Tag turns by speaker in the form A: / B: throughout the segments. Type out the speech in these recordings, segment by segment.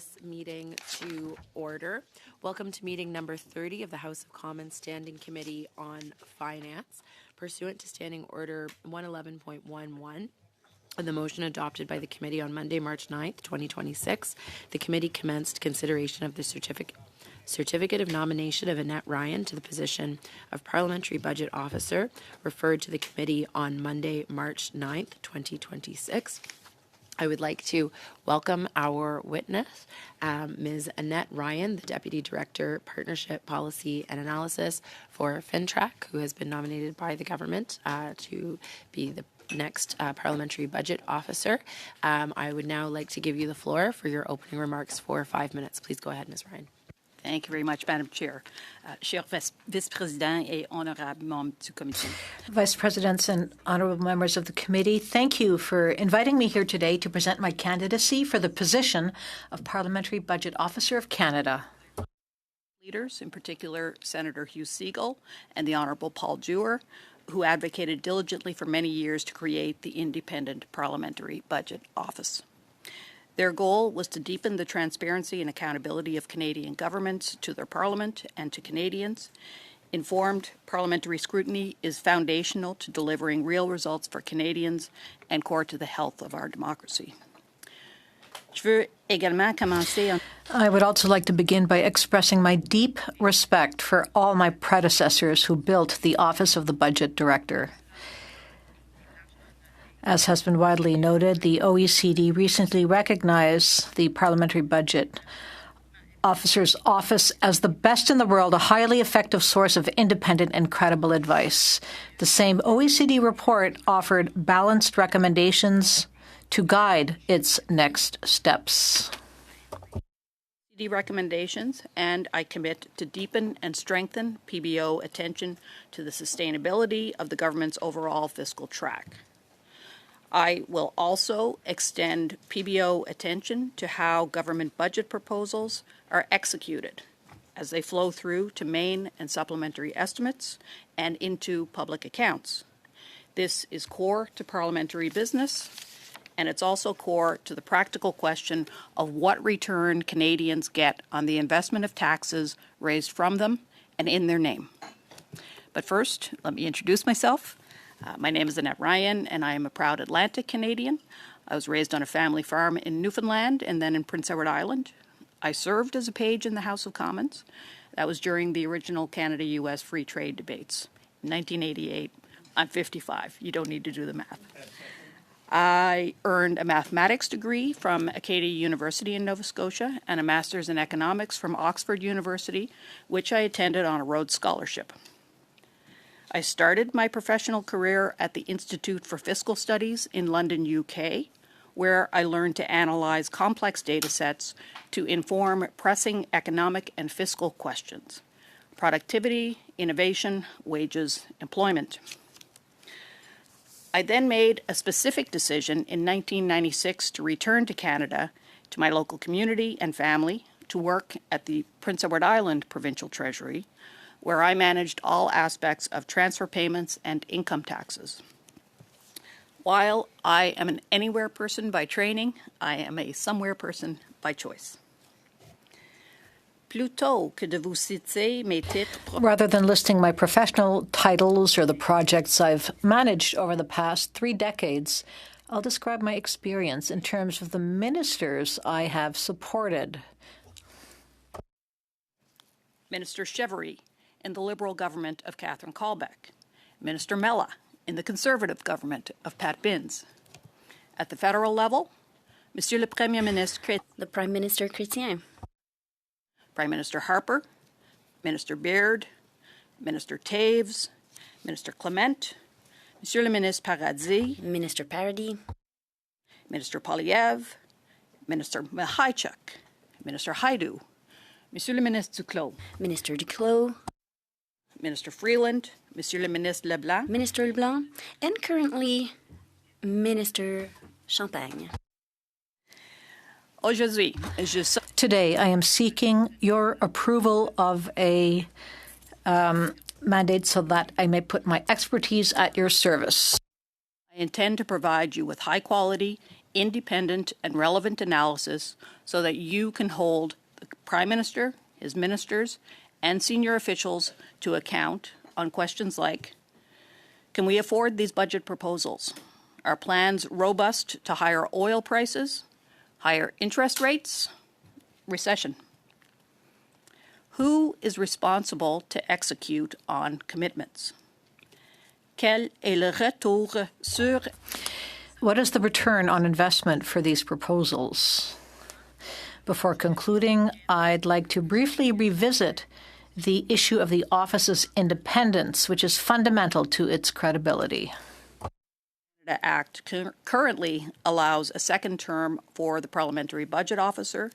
A: this meeting to order. Welcome to meeting number 30 of the House of Commons Standing Committee on Finance. Pursuant to Standing Order 111.11, and the motion adopted by the committee on Monday, March 9th, 2026, the committee commenced consideration of the certificate of nomination of Annette Ryan to the position of Parliamentary Budget Officer, referred to the committee on Monday, March 9th, 2026. I would like to welcome our witness, Ms. Annette Ryan, the Deputy Director, Partnership Policy and Analysis for FinTrack, who has been nominated by the government to be the next Parliamentary Budget Officer. I would now like to give you the floor for your opening remarks for 5 minutes. Please go ahead, Ms. Ryan.
B: Thank you very much, Madam Chair. Cher Vice-Président et honorable membre du comité.
C: Vice Presidents and honorable members of the committee, thank you for inviting me here today to present my candidacy for the position of Parliamentary Budget Officer of Canada.
B: Leaders, in particular Senator Hugh Segal and the Honorable Paul Dewar, who advocated diligently for many years to create the Independent Parliamentary Budget Office. Their goal was to deepen the transparency and accountability of Canadian governments to their Parliament and to Canadians. Informed parliamentary scrutiny is foundational to delivering real results for Canadians and core to the health of our democracy.
C: I would also like to begin by expressing my deep respect for all my predecessors who built the office of the Budget Director. As has been widely noted, the OECD recently recognized the Parliamentary Budget Officer's office as the best in the world, a highly effective source of independent and credible advice. The same OECD report offered balanced recommendations to guide its next steps.
B: Recommendations, and I commit to deepen and strengthen PBO attention to the sustainability of the government's overall fiscal track. I will also extend PBO attention to how government budget proposals are executed as they flow through to main and supplementary estimates and into public accounts. This is core to parliamentary business, and it's also core to the practical question of what return Canadians get on the investment of taxes raised from them and in their name. But first, let me introduce myself. My name is Annette Ryan, and I am a proud Atlantic Canadian. I was raised on a family farm in Newfoundland and then in Prince Edward Island. I served as a page in the House of Commons. That was during the original Canada-U.S. free trade debates. In 1988, I'm 55. You don't need to do the math. I earned a mathematics degree from Acadia University in Nova Scotia and a master's in economics from Oxford University, which I attended on a Rhodes Scholarship. I started my professional career at the Institute for Fiscal Studies in London, UK, where I learned to analyze complex data sets to inform pressing economic and fiscal questions: productivity, innovation, wages, employment. I then made a specific decision in 1996 to return to Canada, to my local community and family, to work at the Prince Edward Island Provincial Treasury, where I managed all aspects of transfer payments and income taxes. While I am an anywhere person by training, I am a somewhere person by choice.
C: Rather than listing my professional titles or the projects I've managed over the past 3 decades, I'll describe my experience in terms of the ministers I have supported.
B: Minister Chevery in the Liberal government of Catherine Colbeck, Minister Mella in the Conservative government of Pat Binns. At the federal level, Monsieur le Premier Ministre,
D: the Prime Minister Chrétien,
B: Prime Minister Harper, Minister Baird, Minister Taves, Minister Clement, Monsieur le Ministre Paradis,
D: Minister Paradis,
B: Minister Polyev, Minister Mihaichuk, Minister Haidu, Monsieur le Ministre Duclos,
D: Minister Duclos,
B: Minister Freeland, Monsieur le Ministre Leblanc,
D: Minister Leblanc, and currently Minister Champagne.
C: Today, I am seeking your approval of a mandate so that I may put my expertise at your service.
B: I intend to provide you with high-quality, independent, and relevant analysis so that you can hold the Prime Minister, his ministers, and senior officials to account on questions like, can we afford these budget proposals? Are plans robust to higher oil prices, higher interest rates, recession? Who is responsible to execute on commitments? Quel est le retour sur...
C: What is the return on investment for these proposals? Before concluding, I'd like to briefly revisit the issue of the office's independence, which is fundamental to its credibility.
B: The Act currently allows a second term for the Parliamentary Budget Officer.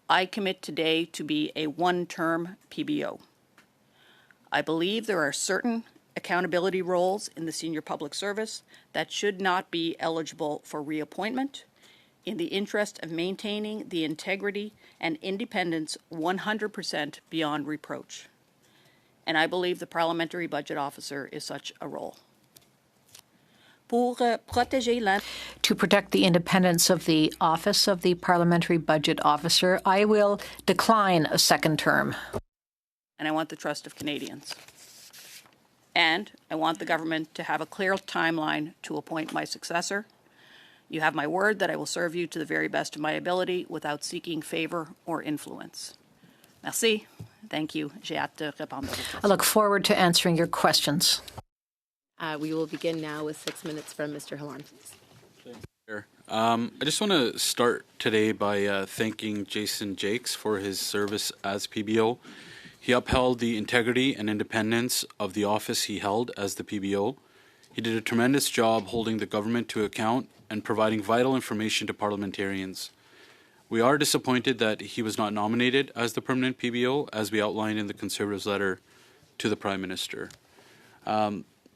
B: I commit today to be a one-term PBO. I believe there are certain accountability roles in the senior public service that should not be eligible for reappointment in the interest of maintaining the integrity and independence 100% beyond reproach. And I believe the Parliamentary Budget Officer is such a role. To
C: protect the independence of the office of the Parliamentary Budget Officer, I will decline a second term.
B: And I want the trust of Canadians. And I want the government to have a clear timeline to appoint my successor. You have my word that I will serve you to the very best of my ability without seeking favor or influence. Merci. Thank you. J'ai hâte de répondre.
C: I look forward to answering your questions.
A: We will begin now with 6 minutes from Mr. Halan, please.
E: I just want to start today by thanking Jason Jacques for his service as PBO. He upheld the integrity and independence of the office he held as the PBO. He did a tremendous job holding the government to account and providing vital information to parliamentarians. We are disappointed that he was not nominated as the permanent PBO, as we outlined in the Conservatives' letter to the Prime Minister.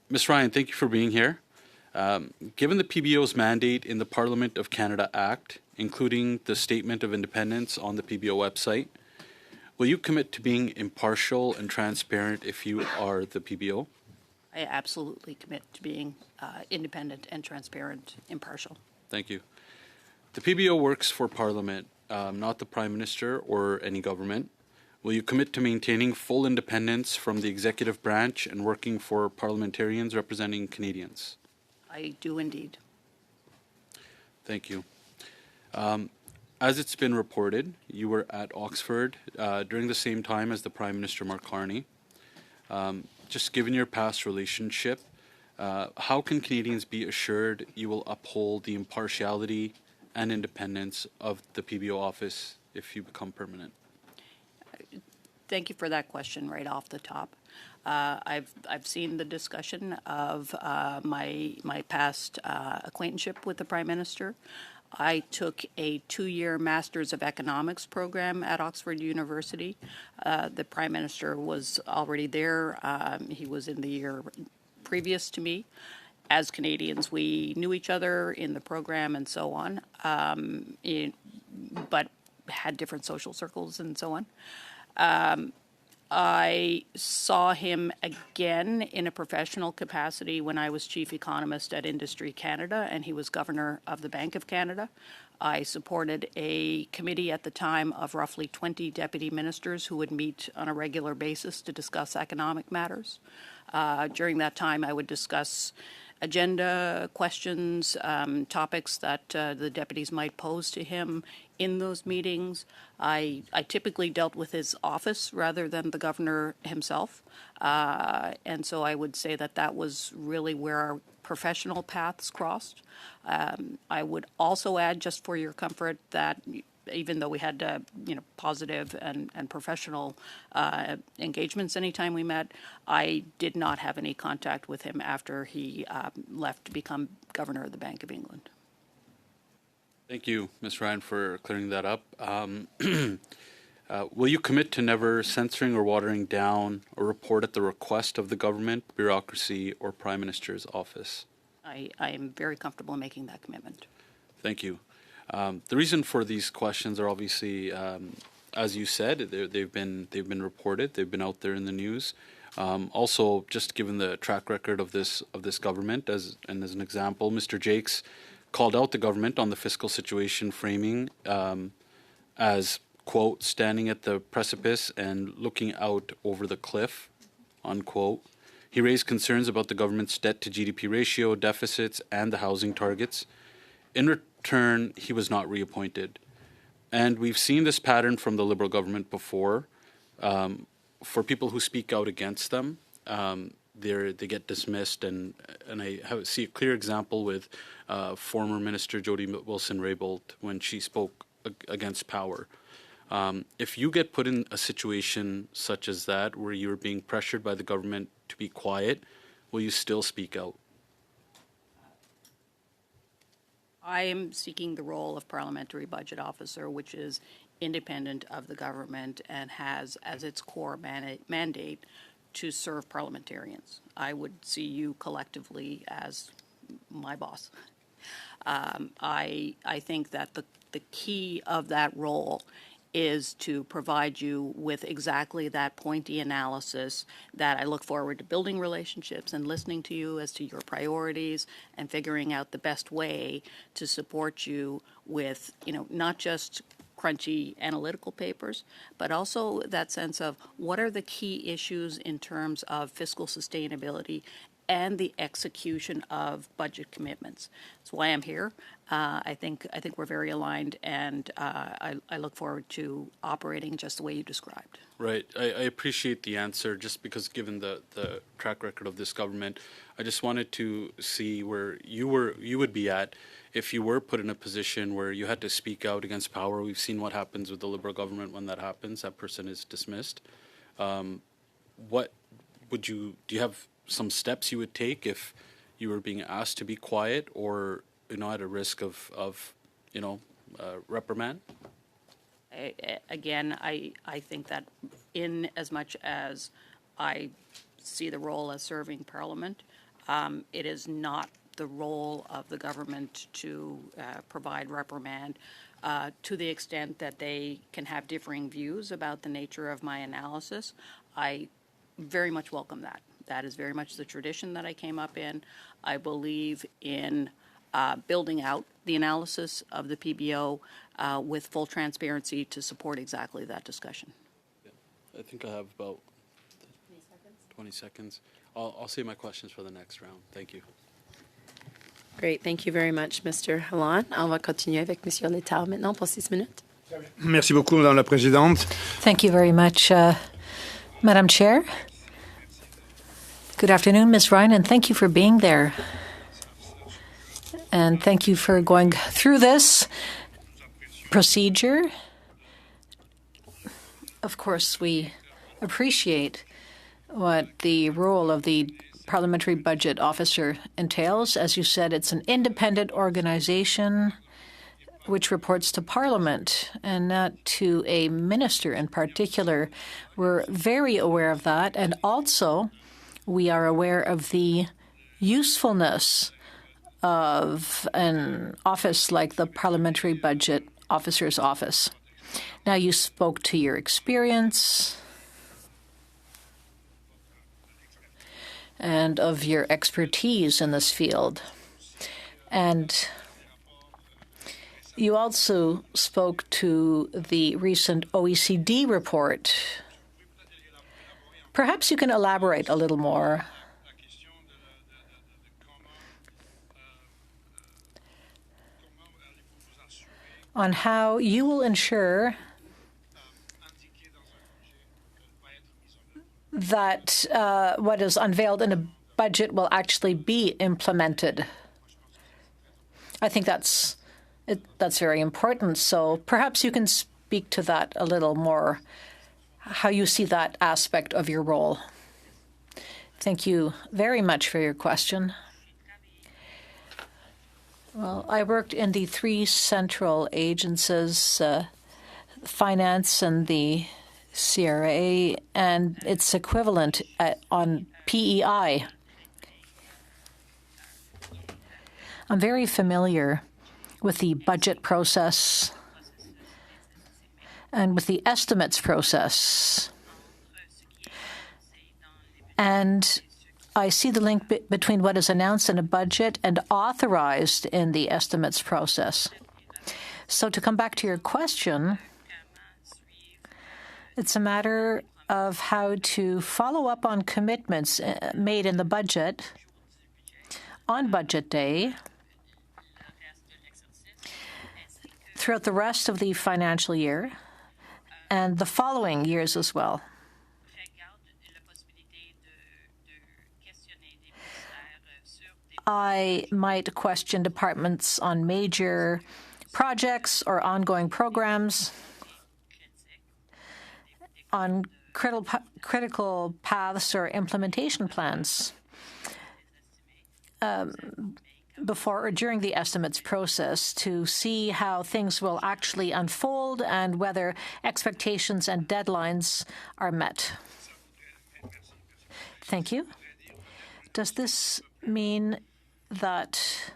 E: Ms. Ryan, thank you for being here. Given the PBO's mandate in the Parliament of Canada Act, including the Statement of Independence on the PBO website, will you commit to being impartial and transparent if you are the PBO?
B: I absolutely commit to being independent and transparent, impartial.
E: Thank you. The PBO works for Parliament, not the Prime Minister or any government. Will you commit to maintaining full independence from the executive branch and working for parliamentarians representing Canadians?
B: I do indeed.
E: Thank you. As it's been reported, you were at Oxford during the same time as the Prime Minister, Mark Carney. Just given your past relationship, how can Canadians be assured you will uphold the impartiality and independence of the PBO office if you become permanent?
B: Thank you for that question right off the top. I've seen the discussion of my past acquaintanceship with the Prime Minister. I took a 2-year Masters of Economics program at Oxford University. The Prime Minister was already there. He was in the year previous to me. As Canadians, we knew each other in the program and so on, but had different social circles and so on. I saw him again in a professional capacity when I was chief economist at Industry Canada and he was governor of the Bank of Canada. I supported a committee at the time of roughly 20 deputy ministers who would meet on a regular basis to discuss economic matters. During that time, I would discuss agenda questions, topics that the deputies might pose to him in those meetings. I typically dealt with his office rather than the governor himself. And so I would say that was really where our professional paths crossed. I would also add, just for your comfort, that even though we had positive and professional engagements anytime we met, I did not have any contact with him after he left to become governor of the Bank of England.
E: Thank you, Ms. Ryan, for clearing that up. Will you commit to never censoring or watering down a report at the request of the government, bureaucracy, or Prime Minister's office?
B: I am very comfortable making that commitment.
E: Thank you. The reason for these questions are obviously, as you said, they've been reported. They've been out there in the news. Also, just given the track record of this government, as an example, Mr. Jacques called out the government on the fiscal situation framing as, quote, standing at the precipice and looking out over the cliff, unquote. He raised concerns about the government's debt to GDP ratio, deficits, and the housing targets. In return, he was not reappointed. And we've seen this pattern from the Liberal government before. For people who speak out against them, they get dismissed, and see a clear example with former Minister Jody Wilson-Raybould when she spoke against power. If you get put in a situation such as that, where you're being pressured by the government to be quiet, will you still speak out?
B: I am seeking the role of Parliamentary Budget Officer, which is independent of the government and has as its core mandate to serve parliamentarians. I would see you collectively as my boss. I think that the key of that role is to provide you with exactly that pointy analysis that I look forward to building relationships and listening to you as to your priorities and figuring out the best way to support you with, not just crunchy analytical papers, but also that sense of what are the key issues in terms of fiscal sustainability and the execution of budget commitments. That's why I'm here. I think we're very aligned, and I look forward to operating just the way you described.
E: Right. I appreciate the answer, just because given the track record of this government, I just wanted to see where you would be at if you were put in a position where you had to speak out against power. We've seen what happens with the Liberal government when that happens. That person is dismissed. What would do you have some steps you would take if you were being asked to be quiet, or at a risk of reprimand?
B: Again, I think that in as much as I see the role as serving Parliament, it is not the role of the government to provide reprimand to the extent that they can have differing views about the nature of my analysis. I very much welcome that. That is very much the tradition that I came up in. I believe in building out the analysis of the PBO with full transparency to support exactly that discussion.
E: Yeah. I think I have about 20 seconds. I'll save my questions for the next round. Thank you.
A: Great. Thank you very much, Mr. Hallan. On va continuer avec Monsieur Létard maintenant pour 6 minutes.
F: Merci beaucoup, Madame la Présidente.
C: Thank you very much, Madam Chair. Good afternoon, Ms. Ryan, and thank you for being there. And thank you for going through this procedure. Of course, we appreciate what the role of the Parliamentary Budget Officer entails. As you said, it's an independent organization which reports to Parliament and not to a minister in particular. We're very aware of that, and also we are aware of the usefulness of an office like the Parliamentary Budget Officer's Office. Now, you spoke to your experience and of your expertise in this field. And you also spoke to the recent OECD report. Perhaps you can elaborate a little more on how you will ensure that what is unveiled in a budget will actually be implemented. I think that's very important. So perhaps you can speak to that a little more, how you see that aspect of your role. Thank you very much for your question. Well, I worked in the 3 central agencies, finance and the CRA, and its equivalent on PEI. I'm very familiar with the budget process and with the estimates process. And I see the link between what is announced in a budget and authorized in the estimates process. So to come back to your question, it's a matter of how to follow up on commitments made in the budget on budget day throughout the rest of the financial year and the following years as well. I might question departments on major projects or ongoing programs, on critical paths or implementation plans before or during the estimates process to see how things will actually unfold and whether expectations and deadlines are met. Thank you. Does this mean that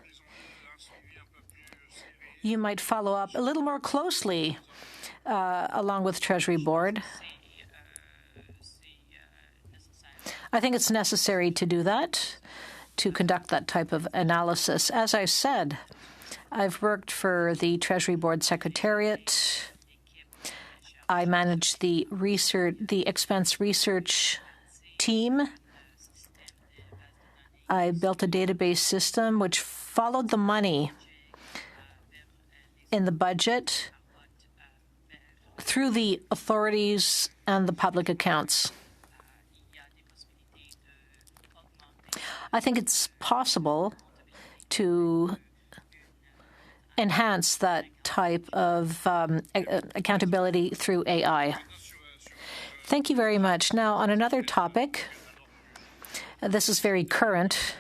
C: you might follow up a little more closely along with Treasury Board? I think it's necessary to do that, to conduct that type of analysis. As I said, I've worked for the Treasury Board Secretariat. I manage the expense research team. I built a database system which followed the money in the budget through the authorities and the public accounts. I think it's possible to enhance that type of accountability through AI. Thank you very much. Now, on another topic, this is very current,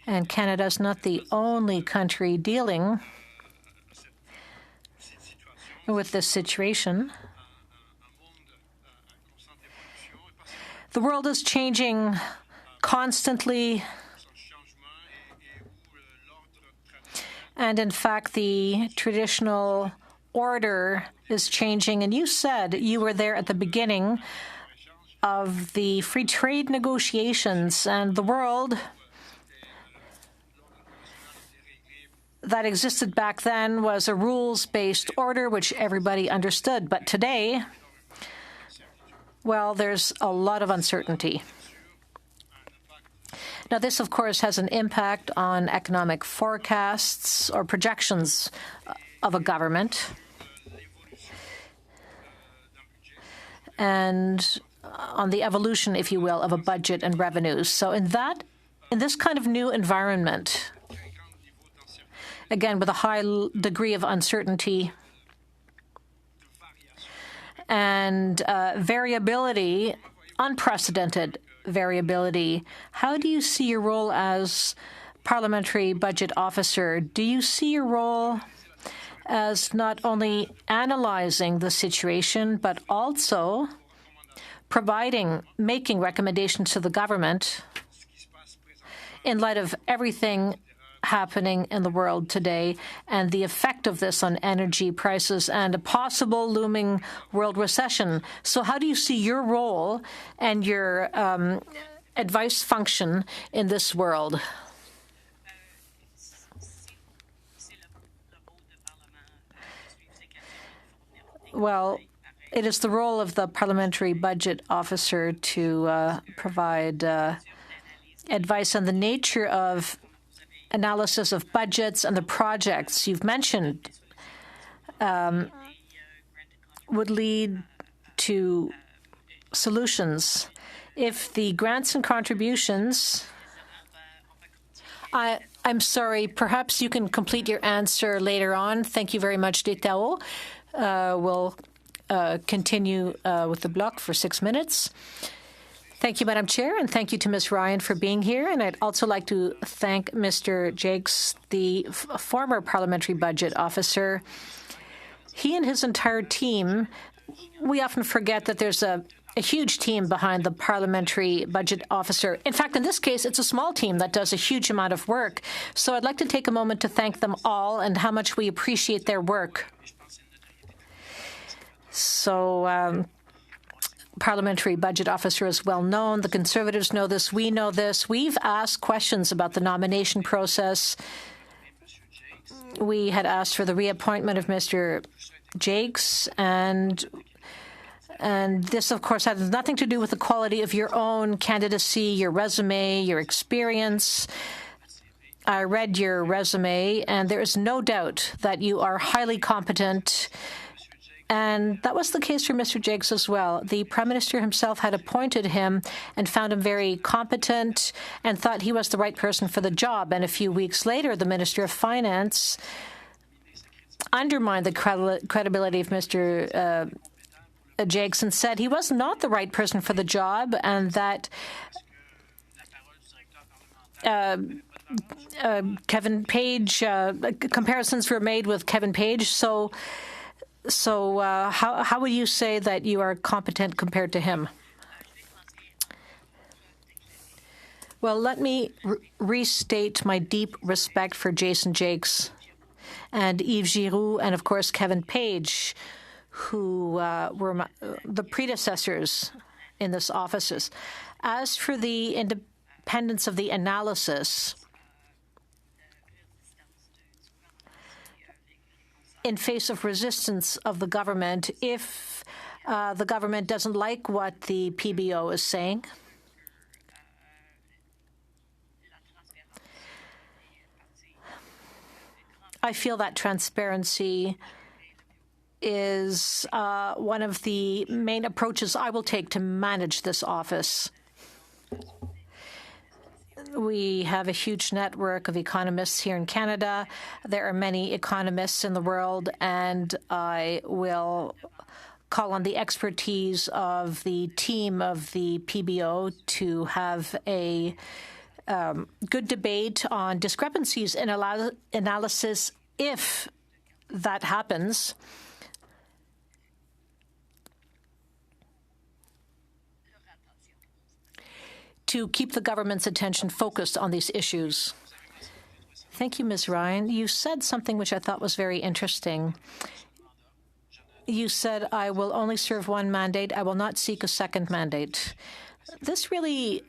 C: and Canada is not the only country dealing with this situation. The world is changing constantly, and in fact, the traditional order is changing. And you said you were there at the beginning of the free trade negotiations, and the world that existed back then was a rules-based order which everybody understood. But today, well, there's a lot of uncertainty. Now, this, of course, has an impact on economic forecasts or projections of a government. And on the evolution, if you will, of a budget and revenues. So in this kind of new environment, again, with a high degree of uncertainty and variability, unprecedented variability, how do you see your role as parliamentary budget officer? Do you see your role as not only analyzing the situation, but also making recommendations to the government in light of everything happening in the world today and the effect of this on energy prices and a possible looming world recession? So how do you see your role and your advice function in this world? Well, it is the role of the parliamentary budget officer to provide advice on the nature of analysis of budgets and the projects you've mentioned would lead to solutions. If the grants and contributions, I'm sorry, perhaps you can complete your answer later on. Thank you very much, Détao. We'll continue with the block for 6 minutes. Thank you, Madam Chair, and thank you to Ms. Ryan for being here. And I'd also like to thank Mr. Jacques, the former parliamentary budget officer. He and his entire team, we often forget that there's a huge team behind the parliamentary budget officer. In fact, in this case, it's a small team that does a huge amount of work. So I'd like to take a moment to thank them all and how much we appreciate their work. So parliamentary budget officer is well known. The Conservatives know this. We know this. We've asked questions about the nomination process. We had asked for the reappointment of Mr. Jacques, and this, of course, has nothing to do with the quality of your own candidacy, your resume, your experience. I read your resume, and there is no doubt that you are highly competent. And that was the case for Mr. Jacques as well. The Prime Minister himself had appointed him and found him very competent and thought he was the right person for the job. And a few weeks later, the Minister of Finance undermined the credibility of Mr. Jacques and said he was not the right person for the job, and that Kevin Page, comparisons were made with Kevin Page. So how would you say that you are competent compared to him? Well, let me restate my deep respect for Jason Jacques and Yves Giroux and, of course, Kevin Page, who were the predecessors in this office. As for the independence of the analysis, in face of resistance of the government, if the government doesn't like what the PBO is saying, I feel that transparency is one of the main approaches I will take to manage this office. We have a huge network of economists here in Canada. There are many economists in the world, and I will call on the expertise of the team of the PBO to have a good debate on discrepancies in analysis if that happens. To keep the government's attention focused on these issues. Thank you, Ms. Ryan. You said something which I thought was very interesting. You said, I will only serve one mandate. I will not seek a second mandate. This really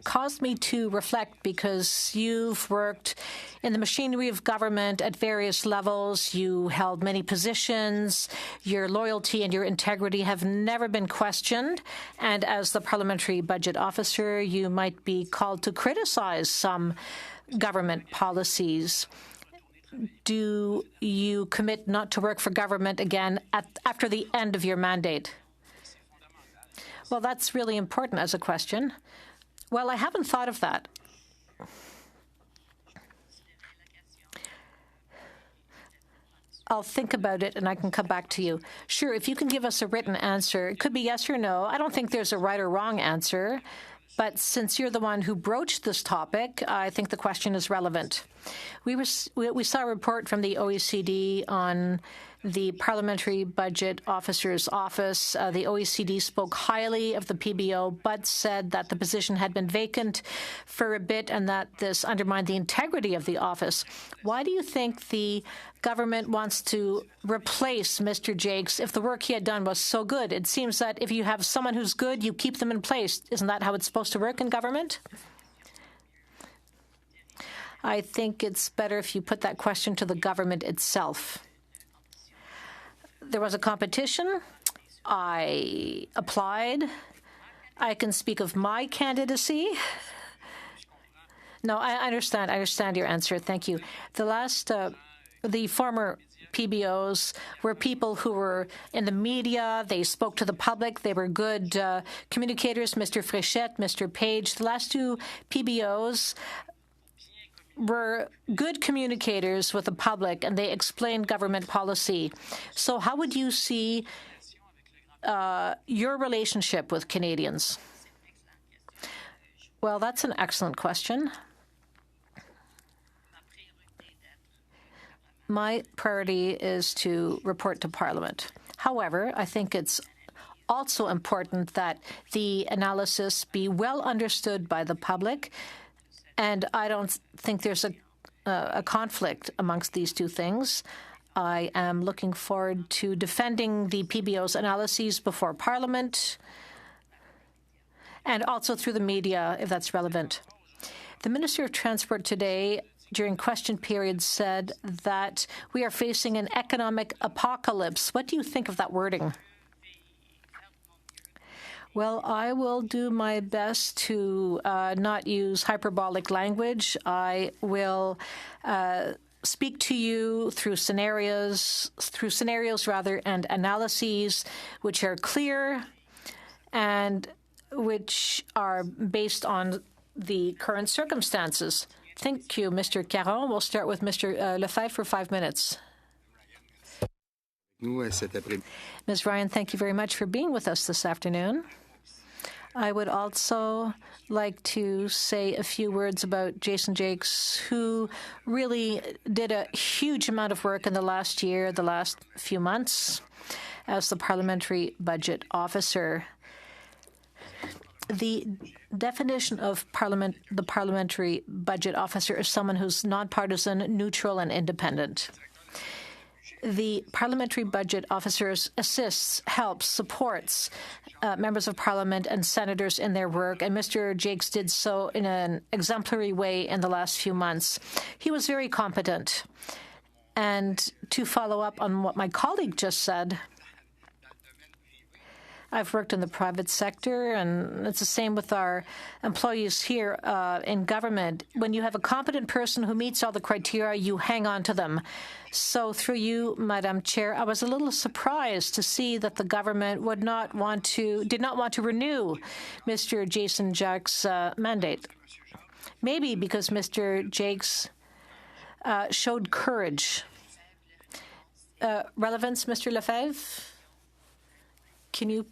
C: caused me to reflect, because you've worked in the machinery of government at various levels. You held many positions. Your loyalty and your integrity have never been questioned. And as the parliamentary budget officer, you might be called to criticize some government policies. Do you commit not to work for government again after the end of your mandate? Well, that's really important as a question. Well, I haven't thought of that. I'll think about it, and I can come back to you. Sure, if you can give us a written answer, it could be yes or no. I don't think there's a right or wrong answer, but since you're the one who broached this topic, I think the question is relevant. We saw a report from the OECD on the Parliamentary Budget Officer's Office. The OECD spoke highly of the PBO, but said that the position had been vacant for a bit and that this undermined the integrity of the office. Why do you think the government wants to replace Mr. Jacques if the work he had done was so good? It seems that if you have someone who's good, you keep them in place. Isn't that how it's supposed to work in government? I think it's better if you put that question to the government itself. There was a competition. I applied. I can speak of my candidacy. No, I understand. I understand your answer. Thank you. The former PBOs were people who were in the media. They spoke to the public. They were good communicators. Mr. Fréchette, Mr. Page. The last two PBOs were good communicators with the public, and they explained government policy. So how would you see your relationship with Canadians? Well, that's an excellent question. My priority is to report to Parliament. However, I think it's also important that the analysis be well understood by the public, and I don't think there's a conflict amongst these two things. I am looking forward to defending the PBO's analyses before Parliament. and also through the media, if that's relevant. The Minister of Transport today, during question period, said that we are facing an economic apocalypse. What do you think of that wording? Well, I will do my best to not use hyperbolic language. I will speak to you through scenarios and analyses which are clear and which are based on the current circumstances. Thank you, Mr. Caron. We'll start with Mr. Lefebvre for 5 minutes. Ms. Ryan, thank you very much for being with us this afternoon. I would also like to say a few words about Jason Jacques, who really did a huge amount of work in the last year, the last few months, as the Parliamentary Budget Officer. The definition of the Parliamentary Budget Officer is someone who's nonpartisan, neutral, and independent. The Parliamentary Budget Officer assists, helps, supports members of Parliament and senators in their work, and Mr. Jacques did so in an exemplary way in the last few months. He was very competent. And to follow up on what my colleague just said, I've worked in the private sector, and it's the same with our employees here in government. When you have a competent person who meets all the criteria, you hang on to them. So through you, Madam Chair, I was a little surprised to see that the government did not want to renew Mr. Jason Jacques' mandate. Maybe because Mr. Jacques showed courage. Relevance, Mr. Lefebvre? Can you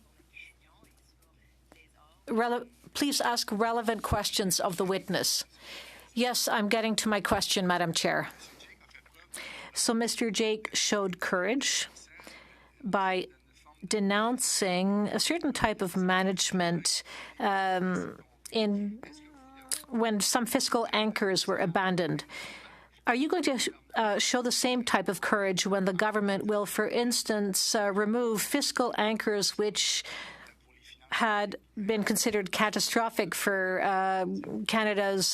C: please ask relevant questions of the witness? Yes, I'm getting to my question, Madam Chair. So Mr. Jacques showed courage by denouncing a certain type of management when some fiscal anchors were abandoned. Are you going to show the same type of courage when the government will, for instance, remove fiscal anchors which had been considered catastrophic for Canada's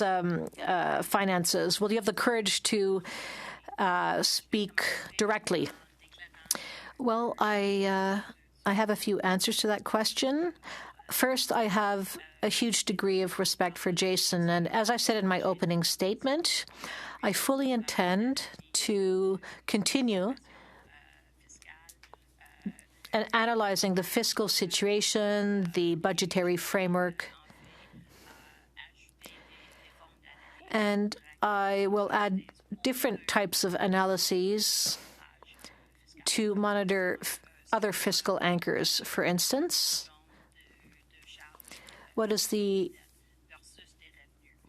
C: finances? Will you have the courage to speak directly? Well, I have a few answers to that question. First, I have a huge degree of respect for Jason, and as I said in my opening statement, I fully intend to continue analyzing the fiscal situation, the budgetary framework, and I will add different types of analyses to monitor other fiscal anchors. For instance, what is the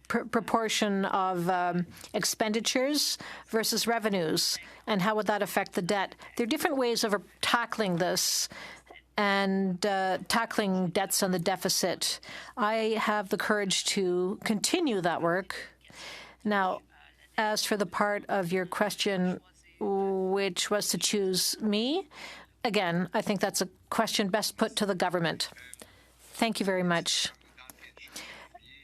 C: proportion of expenditures versus revenues, and how would that affect the debt? There are different ways of tackling this and tackling debts and the deficit. I have the courage to continue that work. Now, as for the part of your question which was to choose me, again, I think that's a question best put to the government. Thank you very much.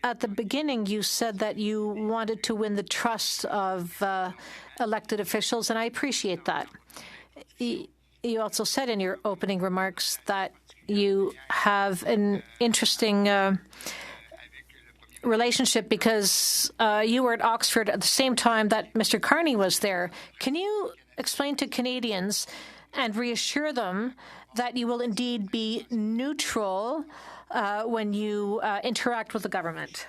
C: At the beginning, you said that you wanted to win the trust of elected officials, and I appreciate that. You also said in your opening remarks that you have an interesting relationship because you were at Oxford at the same time that Mr. Carney was there. Can you explain to Canadians and reassure them that you will indeed be neutral when you interact with the government?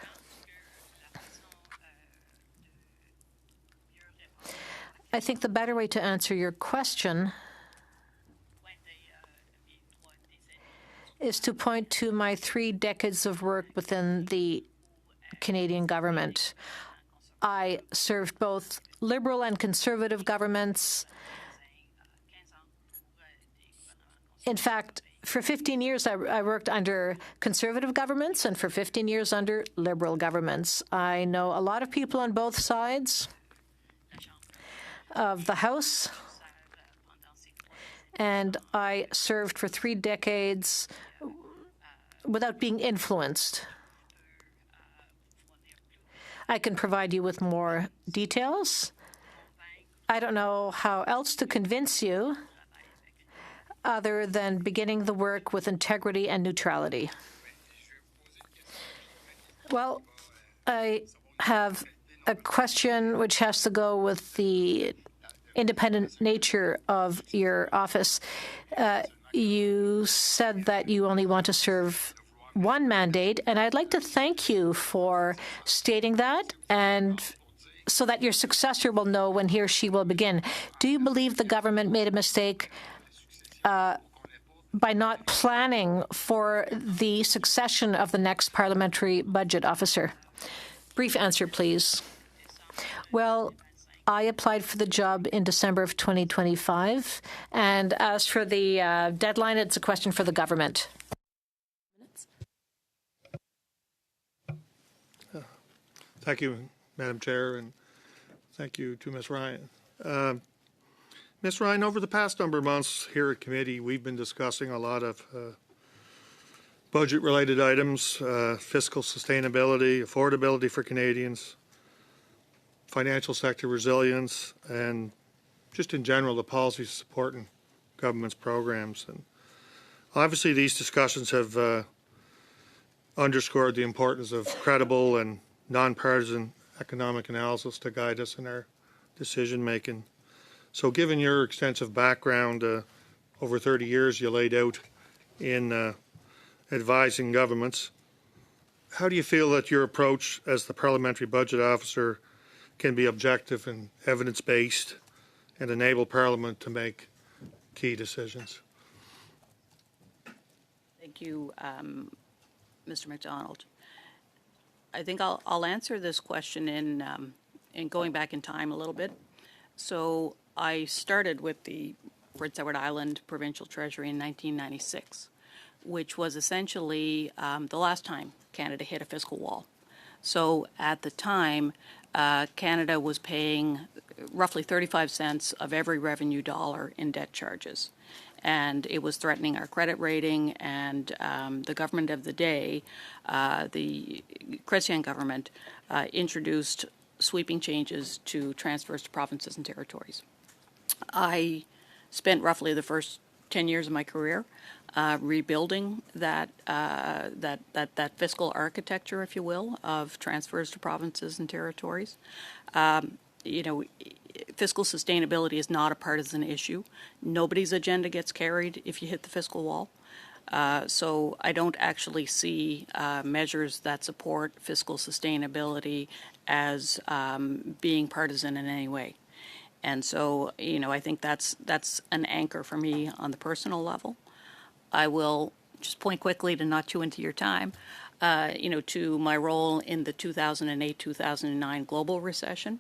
C: I think the better way to answer your question is to point to my 3 decades of work within the Canadian government. I served both Liberal and Conservative governments. In fact, for 15 years, I worked under Conservative governments, and for 15 years under Liberal governments. I know a lot of people on both sides of the House, and I served for 3 decades without being influenced. I can provide you with more details. I don't know how else to convince you other than beginning the work with integrity and neutrality. Well, I have a question which has to go with the independent nature of your office. You said that you only want to serve one mandate, and I'd like to thank you for stating that, and so that your successor will know when he or she will begin. Do you believe the government made a mistake by not planning for the succession of the next parliamentary budget officer? Brief answer, please. Well, I applied for the job in December of 2025, and as for the deadline, it's a question for the government.
F: Thank you, Madam Chair, and thank you to Ms. Ryan. Ms. Ryan, over the past number of months here at committee, we've been discussing a lot of budget-related items, fiscal sustainability, affordability for Canadians, financial sector resilience, and just in general, the policies supporting government's programs. And obviously, these discussions have underscored the importance of credible and nonpartisan economic analysis to guide us in our decision-making. So given your extensive background, over 30 years you laid out in advising governments, how do you feel that your approach as the Parliamentary Budget Officer can be objective and evidence-based and enable Parliament to make key decisions?
B: Thank you, Mr. MacDonald. I think I'll answer this question in going back in time a little bit. So I started with the Prince Edward Island Provincial Treasury in 1996, which was essentially the last time Canada hit a fiscal wall. So at the time, Canada was paying roughly 35 cents of every revenue dollar in debt charges. And it was threatening our credit rating, and the government of the day, the Chrétien government, introduced sweeping changes to transfers to provinces and territories. I spent roughly the first 10 years of my career rebuilding that fiscal architecture, if you will, of transfers to provinces and territories. Fiscal sustainability is not a partisan issue. Nobody's agenda gets carried if you hit the fiscal wall. So I don't actually see measures that support fiscal sustainability as being partisan in any way. And so, I think that's an anchor for me on the personal level. I will just point quickly to not chew into your time, to my role in the 2008-2009 global recession.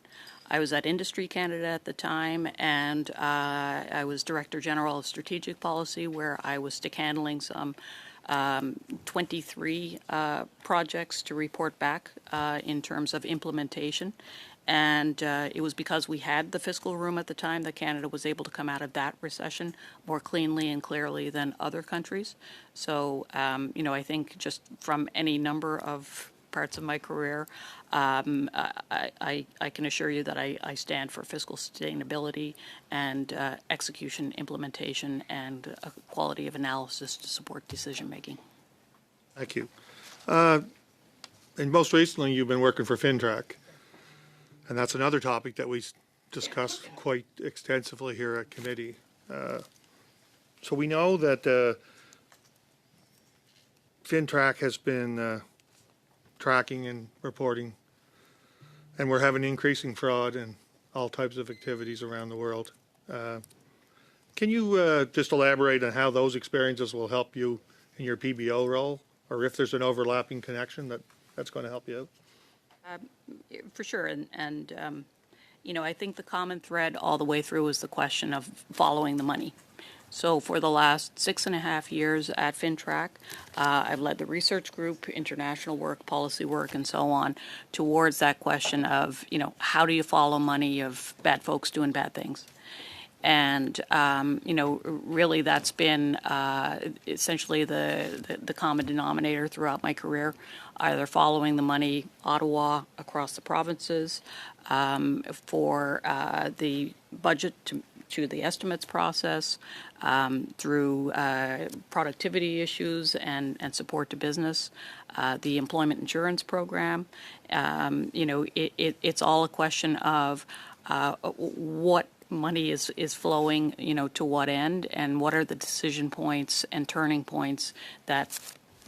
B: I was at Industry Canada at the time, and I was Director General of Strategic Policy, where I was stick handling some 23 projects to report back in terms of implementation. And it was because we had the fiscal room at the time that Canada was able to come out of that recession more cleanly and clearly than other countries. So, I think just from any number of parts of my career, I can assure you that I stand for fiscal sustainability and execution, implementation, and quality of analysis to support decision making.
F: Thank you. And most recently, you've been working for FinTrack. And that's another topic that we discussed quite extensively here at committee. So we know that FinTrack has been tracking and reporting, and we're having increasing fraud and all types of activities around the world. Can you just elaborate on how those experiences will help you in your PBO role, or if there's an overlapping connection that's going to help you out?
B: For sure, and I think the common thread all the way through is the question of following the money. So for the last 6.5 years at FinTrack, I've led the research group, international work, policy work, and so on, towards that question of, how do you follow money of bad folks doing bad things? And, really that's been essentially the common denominator throughout my career, either following the money Ottawa across the provinces for the budget to the estimates process, through productivity issues and support to business, the employment insurance program. It's all a question of what money is flowing, to what end, and what are the decision points and turning points that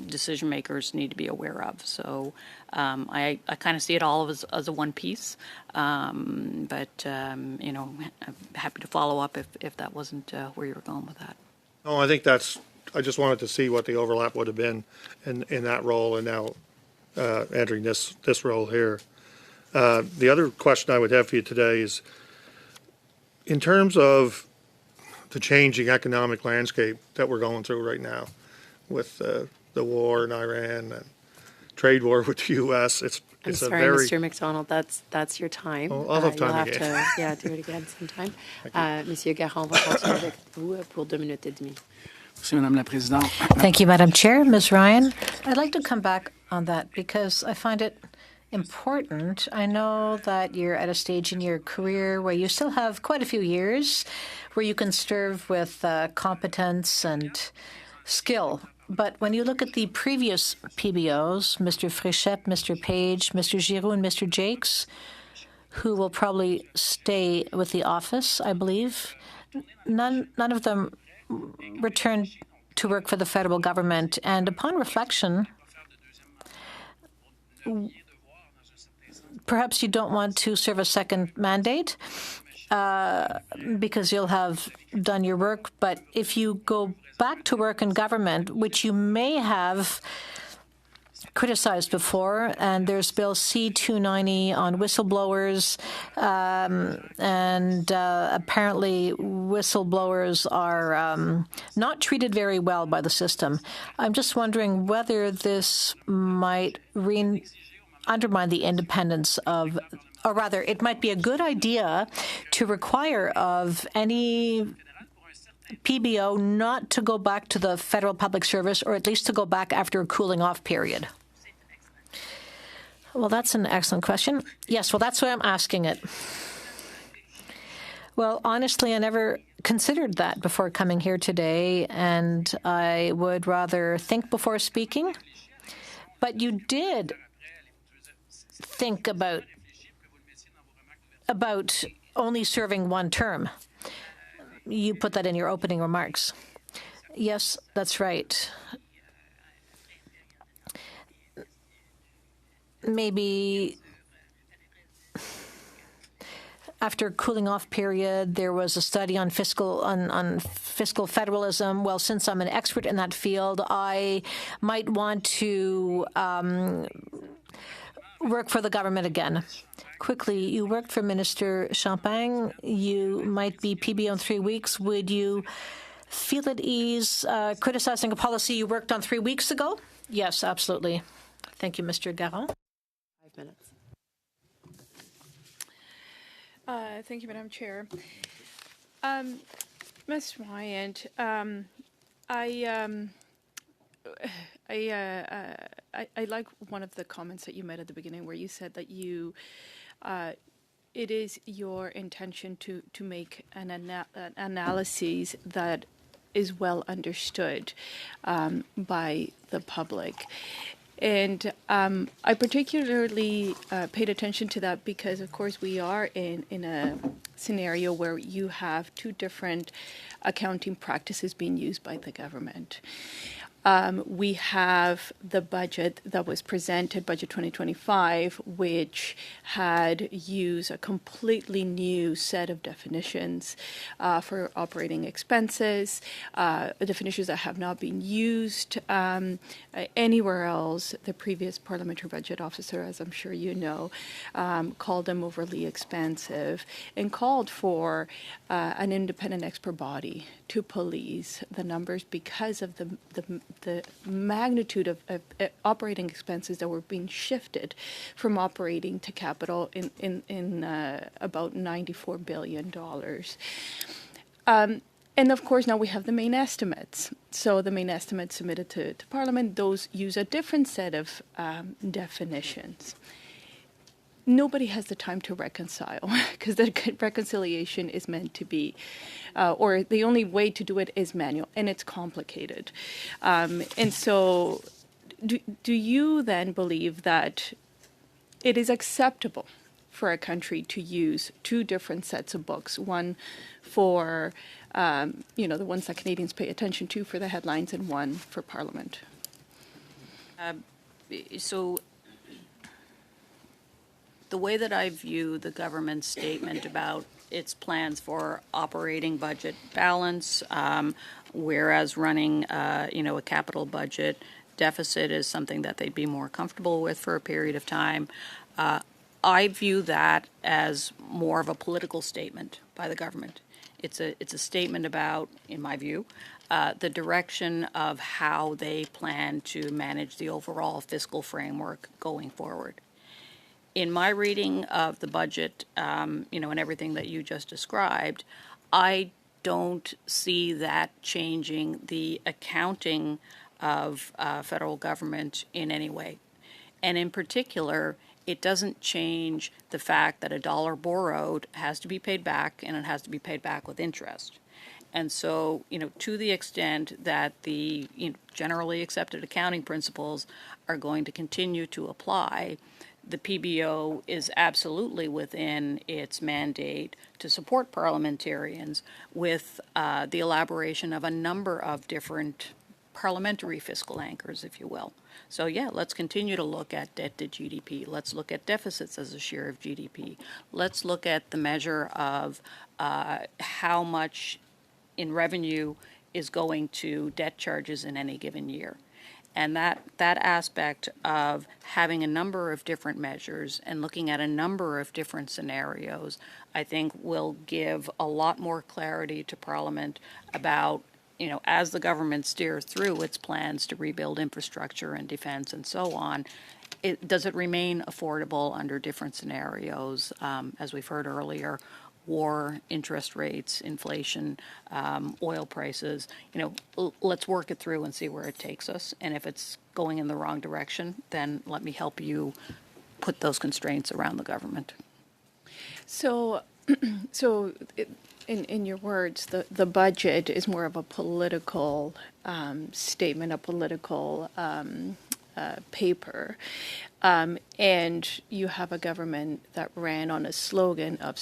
B: decision makers need to be aware of. So I kind of see it all as a one piece, but I'm happy to follow up if that wasn't where you were going with that.
F: No, I think I just wanted to see what the overlap would have been in that role, and now entering this role here. The other question I would have for you today is, in terms of the changing economic landscape that we're going through right now, with the war in Iran and trade war with the U.S.,
A: I'm
F: it's
A: sorry,
F: a very...
A: Mr. McDonald, that's your time.
F: Oh, I'll have time
A: you'll
F: again.
A: have to, do it again sometime. Monsieur Garon va continuer avec vous pour 2 minutes et demie.
G: Merci, Madame la Présidente.
C: Thank you, Madam Chair. Ms. Ryan, I'd like to come back on that because I find it important. I know that you're at a stage in your career where you still have quite a few years where you can serve with competence and skill. But when you look at the previous PBOs, Mr. Fréchette, Mr. Page, Mr. Giroux, and Mr. Jacques, who will probably stay with the office, I believe, none of them returned to work for the federal government. And upon reflection, perhaps you don't want to serve a second mandate because you'll have done your work. But if you go back to work in government, which you may have criticized before, and there's Bill C-290 on whistleblowers, and apparently whistleblowers are not treated very well by the system. I'm just wondering whether this might undermine the independence of, or rather, it might be a good idea to require of any PBO not to go back to the federal public service, or at least to go back after a cooling off period. Well, that's an excellent question. Yes, well, that's why I'm asking it. Well, honestly, I never considered that before coming here today, and I would rather think before speaking. But you did think about only serving one term. You put that in your opening remarks. Yes, that's right. Maybe after a cooling off period, there was a study on fiscal federalism. Well, since I'm an expert in that field, I might want to work for the government again. Quickly, you worked for Minister Champagne. You might be PBO in 3 weeks. Would you feel at ease criticizing a policy you worked on 3 weeks ago? Yes, absolutely. Thank you, Mr. Garon.
A: 5 minutes.
H: Thank you, Madam Chair. Ms. Ryan, I like one of the comments that you made at the beginning, where you said that it is your intention to make an analysis that is well understood by the public. And I particularly paid attention to that because, of course, we are in a scenario where you have two different accounting practices being used by the government. We have the budget that was presented, Budget 2025, which had used a completely new set of definitions for operating expenses, definitions that have not been used anywhere else. The previous parliamentary budget officer, as I'm sure you know, called them overly expensive and called for an independent expert body to police the numbers because of the magnitude of operating expenses that were being shifted from operating to capital in about $94 billion. And of course, now we have the main estimates. So the main estimates submitted to Parliament, those use a different set of definitions. Nobody has the time to reconcile because the reconciliation is meant to be, or the only way to do it is manual, and it's complicated. And so do you then believe that it is acceptable for a country to use two different sets of books, one for the ones that Canadians pay attention to for the headlines, and one for Parliament?
B: So the way that I view the government's statement about its plans for operating budget balance, whereas running, a capital budget deficit is something that they'd be more comfortable with for a period of time, I view that as more of a political statement by the government. It's a statement about, in my view, the direction of how they plan to manage the overall fiscal framework going forward. In my reading of the budget, and everything that you just described, I don't see that changing the accounting of federal government in any way. And in particular, it doesn't change the fact that a dollar borrowed has to be paid back, and it has to be paid back with interest. And so, to the extent that the generally accepted accounting principles are going to continue to apply, the PBO is absolutely within its mandate to support parliamentarians with the elaboration of a number of different parliamentary fiscal anchors, if you will. So yeah, let's continue to look at debt to GDP. Let's look at deficits as a share of GDP. Let's look at the measure of how much in revenue is going to debt charges in any given year. And that aspect of having a number of different measures and looking at a number of different scenarios, I think will give a lot more clarity to Parliament about, as the government steers through its plans to rebuild infrastructure and defense and so on, does it remain affordable under different scenarios, as we've heard earlier, war, interest rates, inflation, oil prices. Let's work it through and see where it takes us. And if it's going in the wrong direction, then let me help you put those constraints around the government.
H: So, in your words, the budget is more of a political statement, a political paper, and you have a government that ran on a slogan of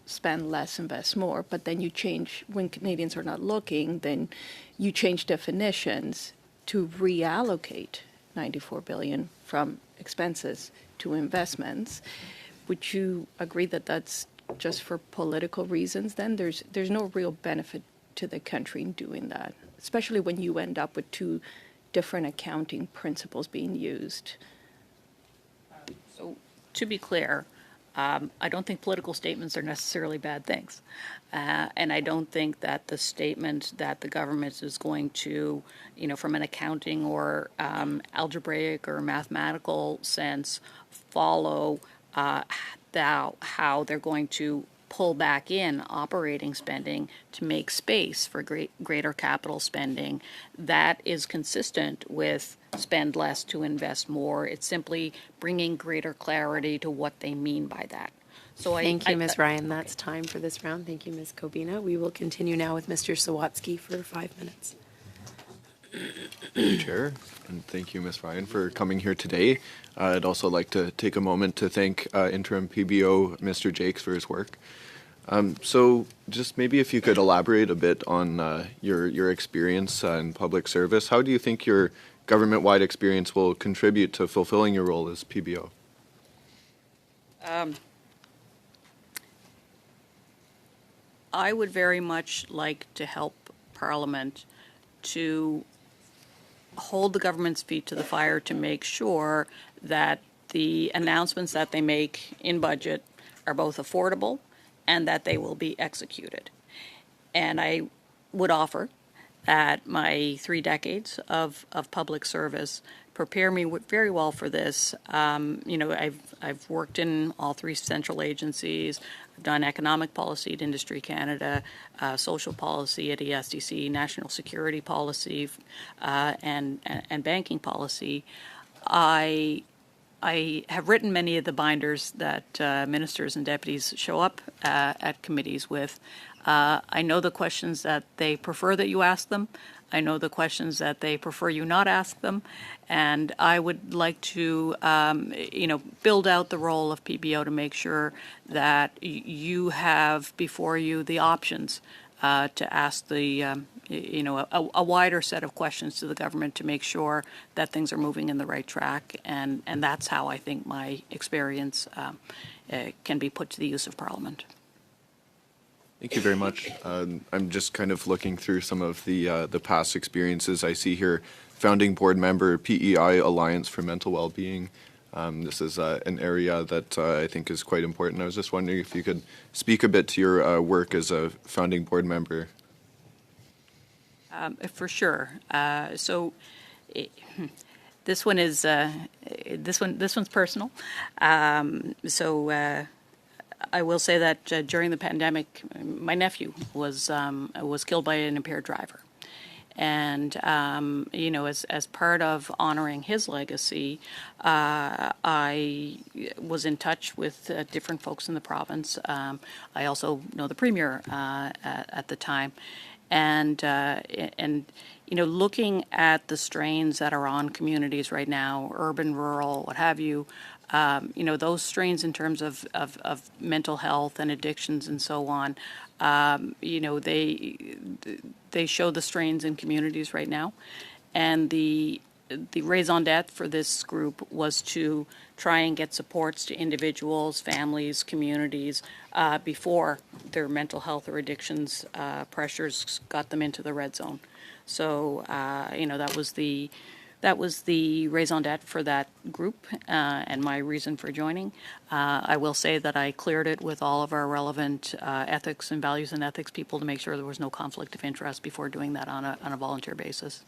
H: spend less, invest more, but then you change, when Canadians are not looking, then you change definitions to reallocate $94 billion from expenses to investments. Would you agree that that's just for political reasons then? There's no real benefit to the country in doing that, especially when you end up with two different accounting principles being used.
B: So to be clear, I don't think political statements are necessarily bad things. And I don't think that the statement that the government is going to, from an accounting or algebraic or mathematical sense, follow how they're going to pull back in operating spending to make space for greater capital spending, that is consistent with spend less to invest more. It's simply bringing greater clarity to what they mean by that. So
A: Thank you, Ms. Ryan. That's time for this round. Thank you, Ms. Kobina. We will continue now with Mr. Sawatsky for 5 minutes.
I: Chair, and thank you, Ms. Ryan, for coming here today. I'd also like to take a moment to thank Interim PBO Mr. Jacques for his work. So just maybe if you could elaborate a bit on your experience in public service. How do you think your government-wide experience will contribute to fulfilling your role as PBO?
B: I would very much like to help Parliament to hold the government's feet to the fire to make sure that the announcements that they make in budget are both affordable and that they will be executed. And I would offer that my 3 decades of public service prepare me very well for this. I've worked in all 3 central agencies. I've done economic policy at Industry Canada, social policy at ESDC, national security policy, and banking policy. I have written many of the binders that ministers and deputies show up at committees with. I know the questions that they prefer that you ask them. I know the questions that they prefer you not ask them. And I would like to, build out the role of PBO to make sure that you have before you the options to ask a wider set of questions to the government to make sure that things are moving in the right track. And that's how I think my experience can be put to the use of Parliament.
I: Thank you very much. I'm just kind of looking through some of the past experiences. I see here founding board member, PEI Alliance for Mental Wellbeing. This is an area that I think is quite important. I was just wondering if you could speak a bit to your work as a founding board member.
B: For sure. This one is this one's personal. I will say that during the pandemic, my nephew was killed by an impaired driver, and as part of honoring his legacy, I was in touch with different folks in the province. I also know the premier at the time, and looking at the strains that are on communities right now, urban, rural, what have you. Those strains in terms of mental health and addictions and so on, they show the strains in communities right now. And the raison d'etre for this group was to try and get supports to individuals, families, communities before their mental health or addictions pressures got them into the red zone. So, that was the raison d'etre for that group and my reason for joining. I will say that I cleared it with all of our relevant ethics and values and ethics people to make sure there was no conflict of interest before doing that on a volunteer basis.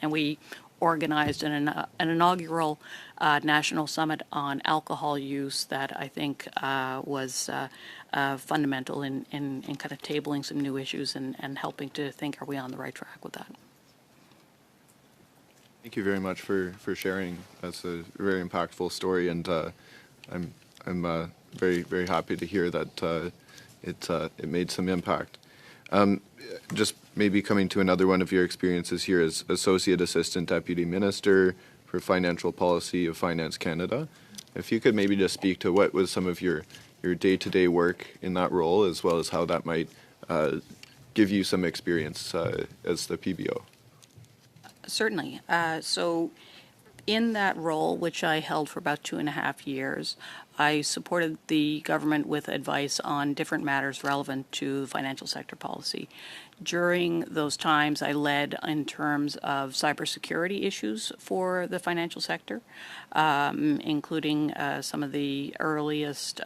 B: And we organized an inaugural national summit on alcohol use that I think was fundamental in kind of tabling some new issues and helping to think, are we on the right track with that?
I: Thank you very much for sharing. That's a very impactful story, and I'm very, very happy to hear that it made some impact. Just maybe coming to another one of your experiences here as Associate Assistant Deputy Minister for Financial Policy of Finance Canada. If you could maybe just speak to what was some of your day-to-day work in that role, as well as how that might give you some experience as the PBO.
B: Certainly. So in that role, which I held for about 2.5 years, I supported the government with advice on different matters relevant to financial sector policy. During those times, I led in terms of cybersecurity issues for the financial sector, including some of the earliest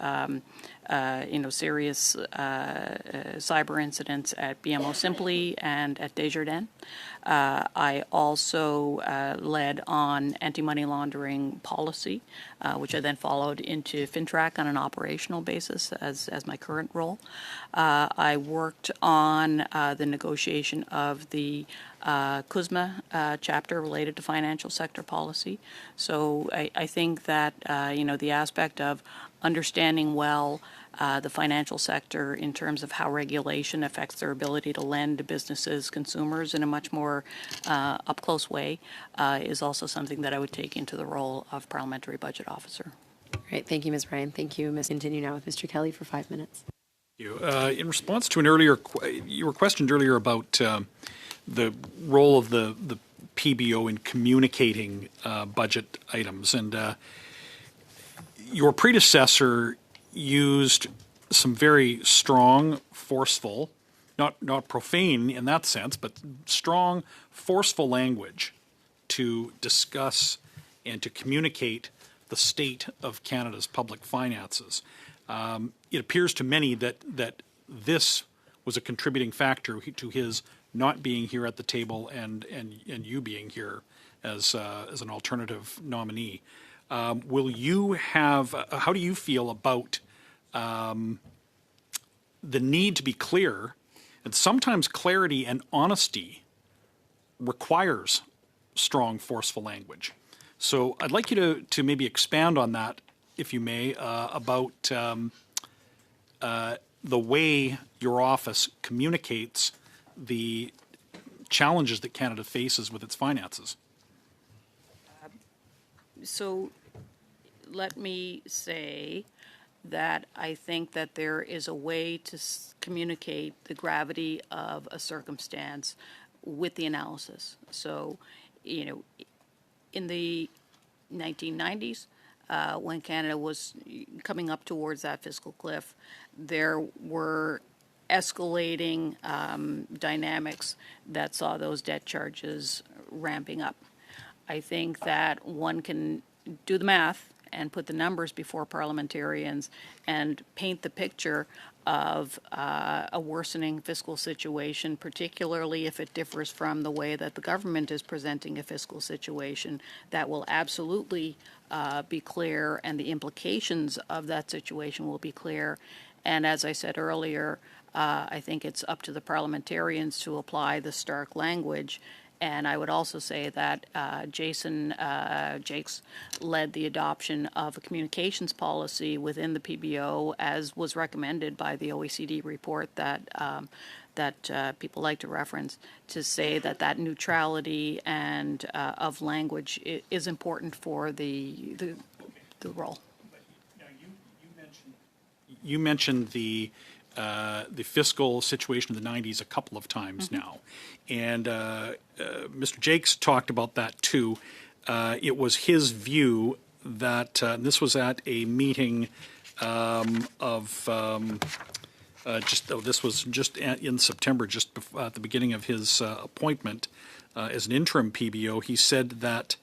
B: serious cyber incidents at BMO Simply and at Desjardins. I also led on anti-money laundering policy, which I then followed into FinTrack on an operational basis as my current role. I worked on the negotiation of the CUSMA chapter related to financial sector policy. So I think that, the aspect of understanding well the financial sector in terms of how regulation affects their ability to lend to businesses, consumers in a much more up-close way is also something that I would take into the role of Parliamentary Budget Officer.
A: Great. Thank you, Ms. Ryan. Thank you, Ms. Continue now with Mr. Kelly for 5 minutes.
J: You. In response to an earlier, you were questioned earlier about the role of the PBO in communicating budget items, and your predecessor used some very strong, forceful, not profane in that sense, but strong, forceful language to discuss and to communicate the state of Canada's public finances. It appears to many that this was a contributing factor to his not being here at the table and you being here as an alternative nominee. Will you have? How do you feel about the need to be clear? And sometimes clarity and honesty requires strong, forceful language. So I'd like you to maybe expand on that, if you may, about the way your office communicates the challenges that Canada faces with its finances.
B: So let me say that I think that there is a way to communicate the gravity of a circumstance with the analysis. So, in the 1990s, when Canada was coming up towards that fiscal cliff, there were escalating dynamics that saw those debt charges ramping up. I think that one can do the math and put the numbers before parliamentarians and paint the picture of a worsening fiscal situation, particularly if it differs from the way that the government is presenting a fiscal situation. That will absolutely be clear, and the implications of that situation will be clear. And as I said earlier, I think it's up to the parliamentarians to apply the stark language. And I would also say that Jason Jacques led the adoption of a communications policy within the PBO, as was recommended by the OECD report that people like to reference, to say that neutrality and of language is important for the role.
J: Now you mentioned the fiscal situation in the 90s a couple of times now. And Mr. Jacques talked about that too. It was his view that this was at a meeting this was just in September, just at the beginning of his appointment as an interim PBO. He said that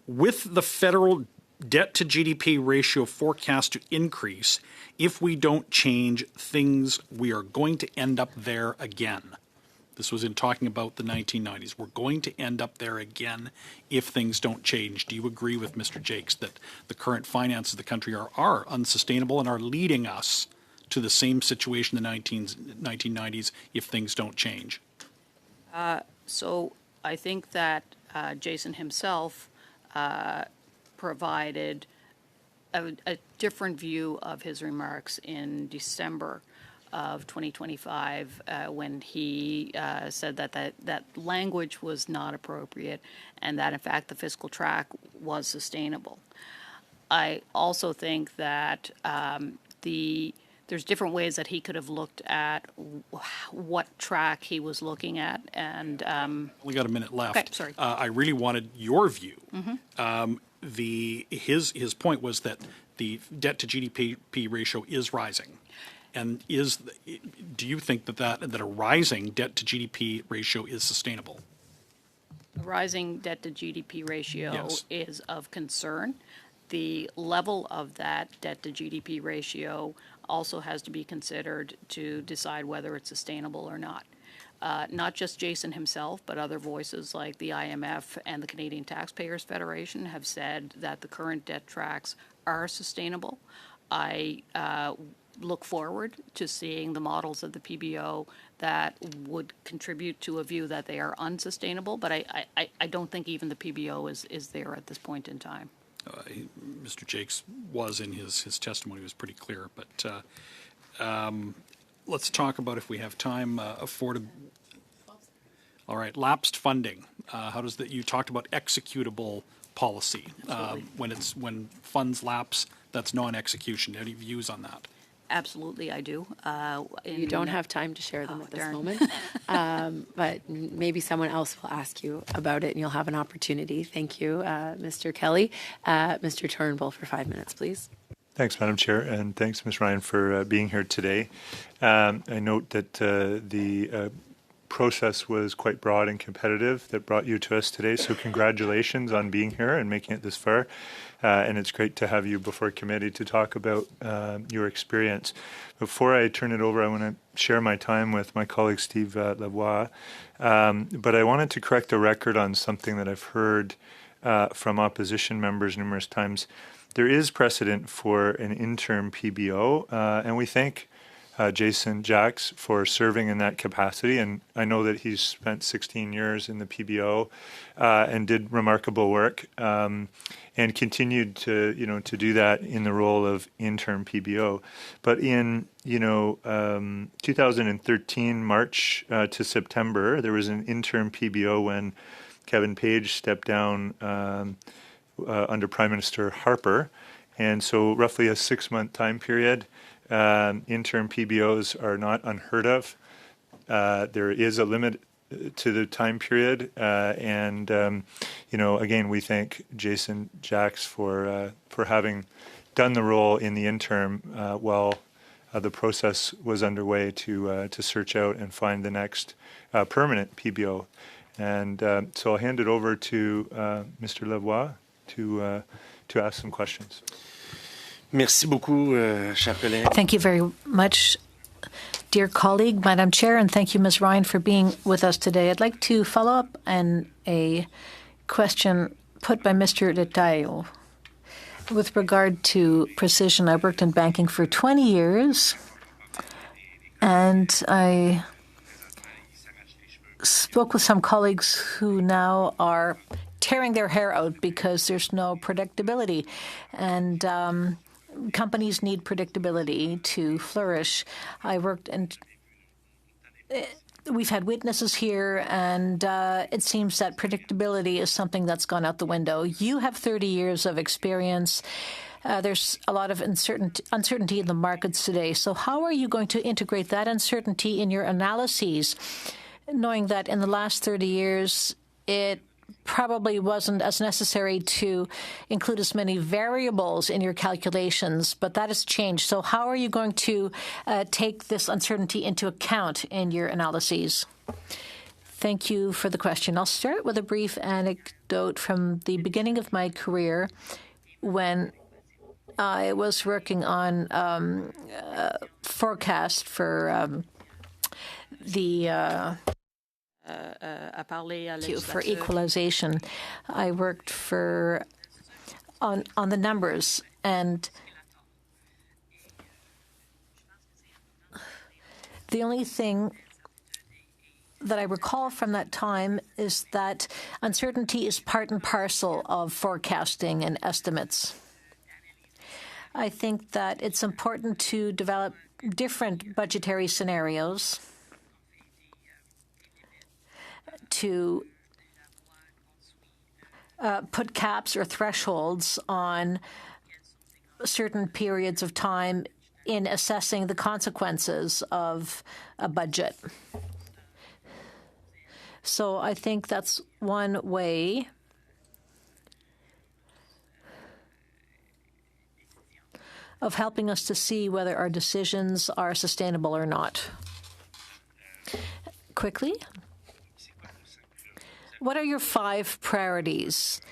J: with the federal debt to GDP ratio forecast to increase, if we don't change things, we are going to end up there again. This was in talking about the 1990s. We're going to end up there again if things don't change. Do you agree with Mr. Jacques that the current finances of the country are unsustainable and are leading us to the same situation in the 1990s if things don't change?
B: So I think that Jason himself provided a different view of his remarks in December of 2025 when he said that language was not appropriate and that, in fact, the fiscal track was sustainable. I also think that there's different ways that he could have looked at what track he was looking at. And
J: we got a minute left.
B: Okay, sorry.
J: I really wanted your view. His point was that the debt to GDP ratio is rising, and do you think that a rising debt to GDP ratio is sustainable?
B: A rising debt to GDP ratio
J: Yes.
B: is of concern. The level of that debt to GDP ratio also has to be considered to decide whether it's sustainable or not. Not just Jason himself, but other voices like the IMF and the Canadian Taxpayers Federation have said that the current debt tracks are sustainable. I look forward to seeing the models of the PBO that would contribute to a view that they are unsustainable, but I don't think even the PBO is there at this point in time.
J: Mr. Jacques was in his testimony was pretty clear, but let's talk about, if we have time, all right, lapsed funding. How does that? You talked about executable policy. When funds lapse, that's non-execution. Any views on that?
B: Absolutely, I do.
A: You don't have time to share them at this moment, but maybe someone else will ask you about it and you'll have an opportunity. Thank you, Mr. Kelly. Mr. Turnbull, for 5 minutes, please.
K: Thanks, Madam Chair, and thanks, Ms. Ryan, for being here today. I note that the process was quite broad and competitive that brought you to us today. So congratulations on being here and making it this far. And it's great to have you before committee to talk about your experience. Before I turn it over, I want to share my time with my colleague Steve Lavoie. But I wanted to correct the record on something that I've heard from opposition members numerous times. There is precedent for an interim PBO, and we thank Jason Jacques for serving in that capacity. And I know that he's spent 16 years in the PBO and did remarkable work and continued to, to do that in the role of interim PBO. But in, 2013, March to September, there was an interim PBO when Kevin Page stepped down under Prime Minister Harper. And so roughly a 6-month time period. Interim PBOs are not unheard of. There is a limit to the time period. And again, we thank Jason Jacques for having done the role in the interim while the process was underway to search out and find the next permanent PBO. And so I'll hand it over to Mr. Lavoie to ask some questions.
L: Merci beaucoup, cher collègue.
C: Thank you very much, dear colleague, Madam Chair, and thank you, Ms. Ryan, for being with us today. I'd like to follow up on a question put by Mr. Detaille. With regard to precision, I worked in banking for 20 years, and I spoke with some colleagues who now are tearing their hair out because there's no predictability. And companies need predictability to flourish. I worked and we've had witnesses here, and it seems that predictability is something that's gone out the window. You have 30 years of experience. There's a lot of uncertainty in the markets today. So how are you going to integrate that uncertainty in your analyses, knowing that in the last 30 years, it probably wasn't as necessary to include as many variables in your calculations, but that has changed. So how are you going to take this uncertainty into account in your analyses? Thank you for the question. I'll start with a brief anecdote from the beginning of my career when I was working on forecast for for equalization. I worked on the numbers, and the only thing that I recall from that time is that uncertainty is part and parcel of forecasting and estimates. I think that it's important to develop different budgetary scenarios to put caps or thresholds on certain periods of time in assessing the consequences of a budget. So I think that's one way of helping us to see whether our decisions are sustainable or not. Quickly, what are your 5 priorities?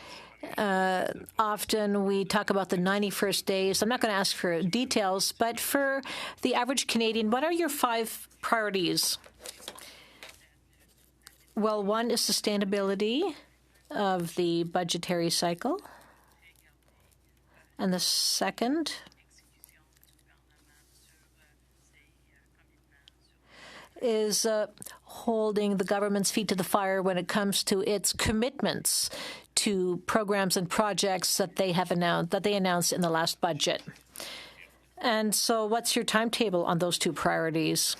C: Often we talk about the 91st days. I'm not going to ask for details, but for the average Canadian, what are your 5 priorities? Well, one is sustainability of the budgetary cycle. And the second is holding the government's feet to the fire when it comes to its commitments to programs and projects that they announced in the last budget. And so what's your timetable on those 2 priorities?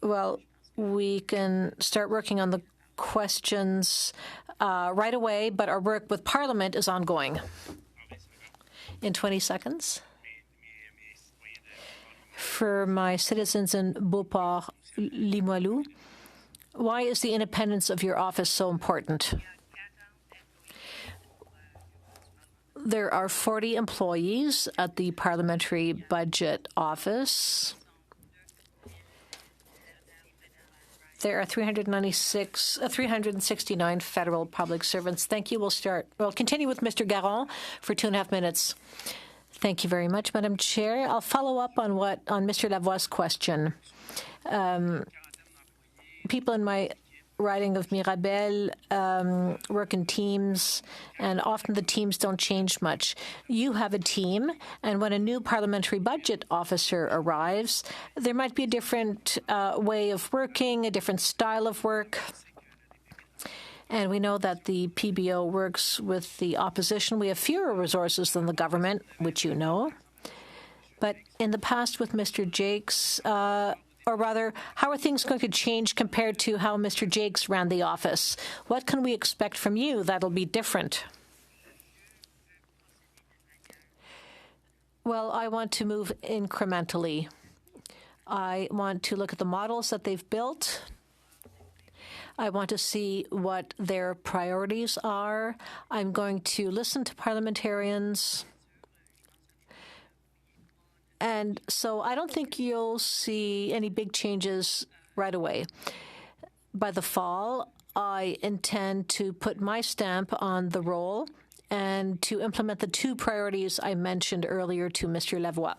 C: Well, we can start working on the questions right away, but our work with Parliament is ongoing. In 20 seconds. For my citizens in Beauport, Limoilou, why is the independence of your office so important? There are 40 employees at the Parliamentary Budget Office. There are 369 federal public servants. Thank you. We'll continue with Mr. Garon for 2.5 minutes. Thank you very much, Madam Chair. I'll follow up on Mr. Lavoie's question. People in my riding of Mirabel work in teams, and often the teams don't change much. You have a team, and when a new parliamentary budget officer arrives, there might be a different way of working, a different style of work. And we know that the PBO works with the opposition. We have fewer resources than the government, which you know. But in the past with Mr. Jacques, or rather, how are things going to change compared to how Mr. Jacques ran the office? What can we expect from you that'll be different? Well, I want to move incrementally. I want to look at the models that they've built. I want to see what their priorities are. I'm going to listen to parliamentarians. And so I don't think you'll see any big changes right away. By the fall, I intend to put my stamp on the role and to implement the 2 priorities I mentioned earlier to Mr. Lavoie.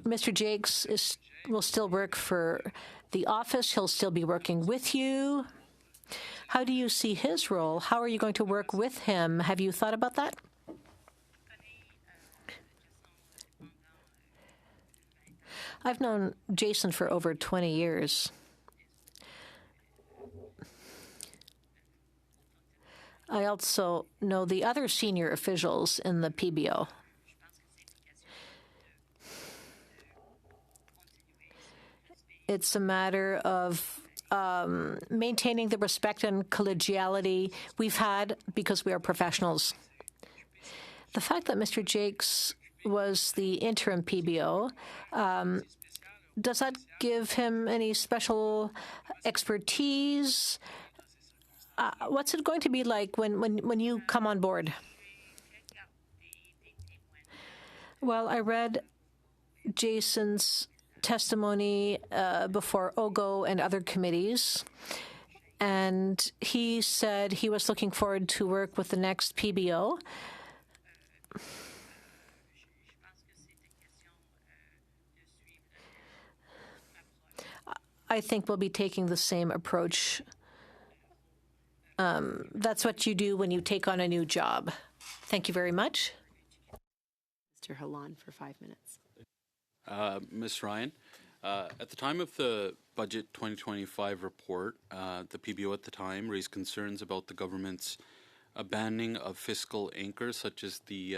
C: Mr. Jacques will still work for the office. He'll still be working with you. How do you see his role? How are you going to work with him? Have you thought about that? I've known Jason for over 20 years. I also know the other senior officials in the PBO. It's a matter of maintaining the respect and collegiality we've had because we are professionals. The fact that Mr. Jacques was the interim PBO, does that give him any special expertise? What's it going to be like when you come on board? Well, I read Jason's testimony before OGO and other committees, and he said he was looking forward to work with the next PBO. I think we'll be taking the same approach. That's what you do when you take on a new job. Thank you very much.
A: Mr. Halan for 5 minutes.
E: Ms. Ryan, at the time of the Budget 2025 report, the PBO at the time raised concerns about the government's abandoning of fiscal anchors such as the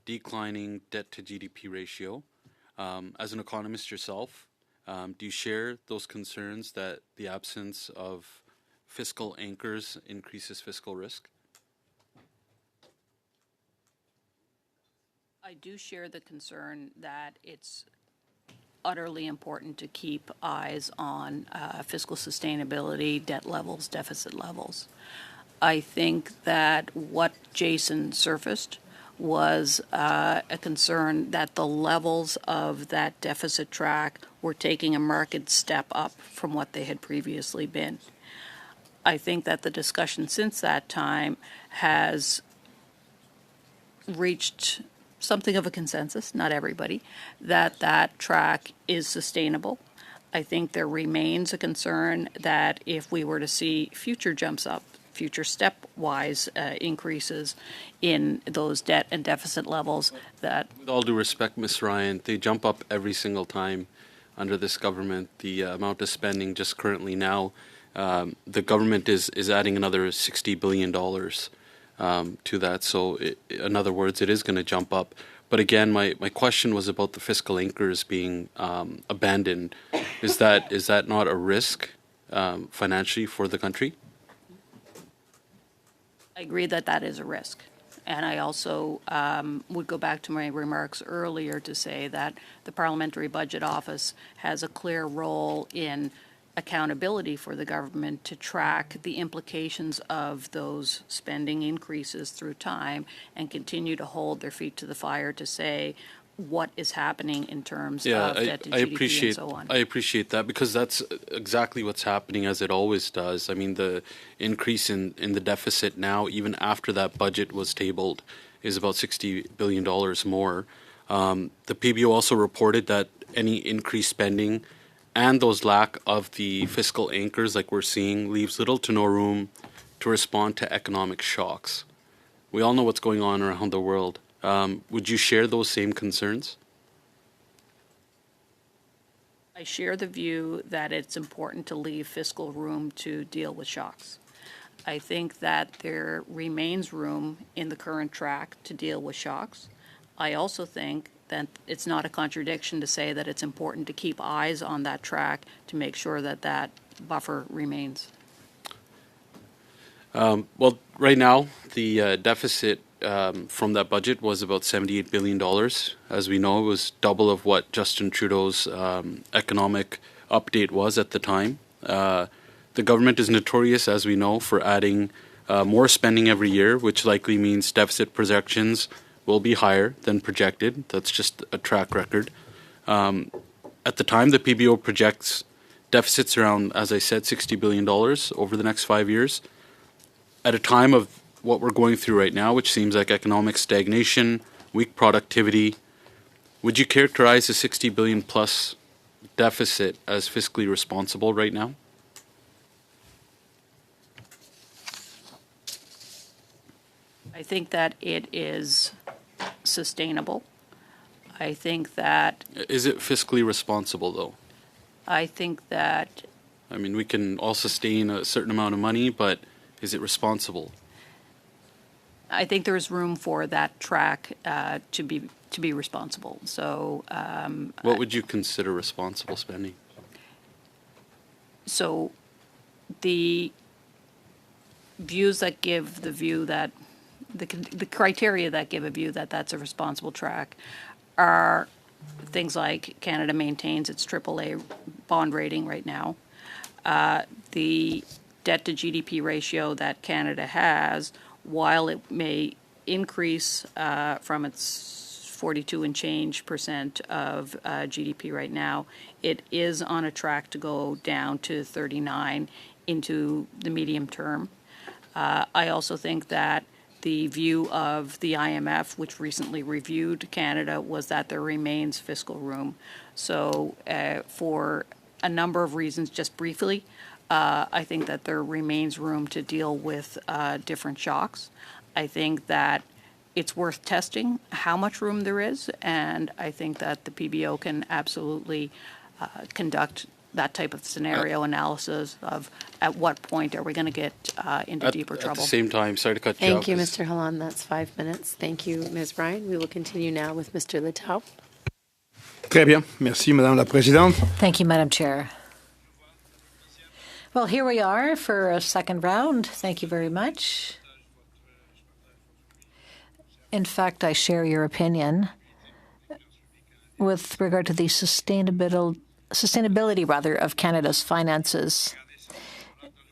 E: declining debt-to-GDP ratio. As an economist yourself, do you share those concerns that the absence of fiscal anchors increases fiscal risk?
B: I do share the concern that it's utterly important to keep eyes on fiscal sustainability, debt levels, deficit levels. I think that what Jason surfaced was a concern that the levels of that deficit track were taking a marked step up from what they had previously been. I think that the discussion since that time has reached something of a consensus, not everybody, that that track is sustainable. I think there remains a concern that if we were to see future jumps up, future stepwise increases in those debt and deficit levels, that...
E: With all due respect, Ms. Ryan, they jump up every single time under this government. The amount of spending just currently now, the government is adding another $60 billion to that. So in other words, it is going to jump up. But again, my question was about the fiscal anchors being abandoned. Is that not a risk financially for the country?
B: I agree that that is a risk. And I also would go back to my remarks earlier to say that the Parliamentary Budget Office has a clear role in accountability for the government to track the implications of those spending increases through time and continue to hold their feet to the fire to say what is happening in terms
E: Yeah,
B: of debt to GDP and so on.
E: I appreciate that because that's exactly what's happening as it always does. I mean, the increase in the deficit now, even after that budget was tabled, is about $60 billion more. The PBO also reported that any increased spending and those lack of the fiscal anchors like we're seeing leaves little to no room to respond to economic shocks. We all know what's going on around the world. Would you share those same concerns?
B: I share the view that it's important to leave fiscal room to deal with shocks. I think that there remains room in the current track to deal with shocks. I also think that it's not a contradiction to say that it's important to keep eyes on that track to make sure that that buffer remains.
E: Well, right now, the deficit from that budget was about $78 billion. As we know, it was double of what Justin Trudeau's economic update was at the time. The government is notorious, as we know, for adding more spending every year, which likely means deficit projections will be higher than projected. That's just a track record. At the time, the PBO projects deficits around, as I said, $60 billion over the next 5 years. At a time of what we're going through right now, which seems like economic stagnation, weak productivity, would you characterize the $60 billion plus deficit as fiscally responsible right now?
B: I think that it is sustainable. I think that...
E: Is it fiscally responsible, though?
B: I think that...
E: I mean, we can all sustain a certain amount of money, but is it responsible?
B: I think there's room for that track to be responsible. So...
E: what would you consider responsible spending?
B: So the views that give the view that the criteria that give a view that that's a responsible track are things like Canada maintains its AAA bond rating right now. The debt to GDP ratio that Canada has, while it may increase from its 42 and change % of GDP right now, it is on a track to go down to 39 into the medium term. I also think that the view of the IMF, which recently reviewed Canada, was that there remains fiscal room. So for a number of reasons, just briefly, I think that there remains room to deal with different shocks. I think that it's worth testing how much room there is, and I think that the PBO can absolutely conduct that type of scenario analysis of at what point are we going to get into deeper trouble.
E: At the same time, sorry to cut you off.
A: Thank you, Mr. Hallan. That's 5 minutes. Thank you, Ms. Ryan. We will continue now with Mr. Littau.
G: Très bien. Merci, Madame la Présidente.
C: Thank you, Madam Chair. Well, here we are for a second round. Thank you very much. In fact, I share your opinion with regard to the sustainability of Canada's finances.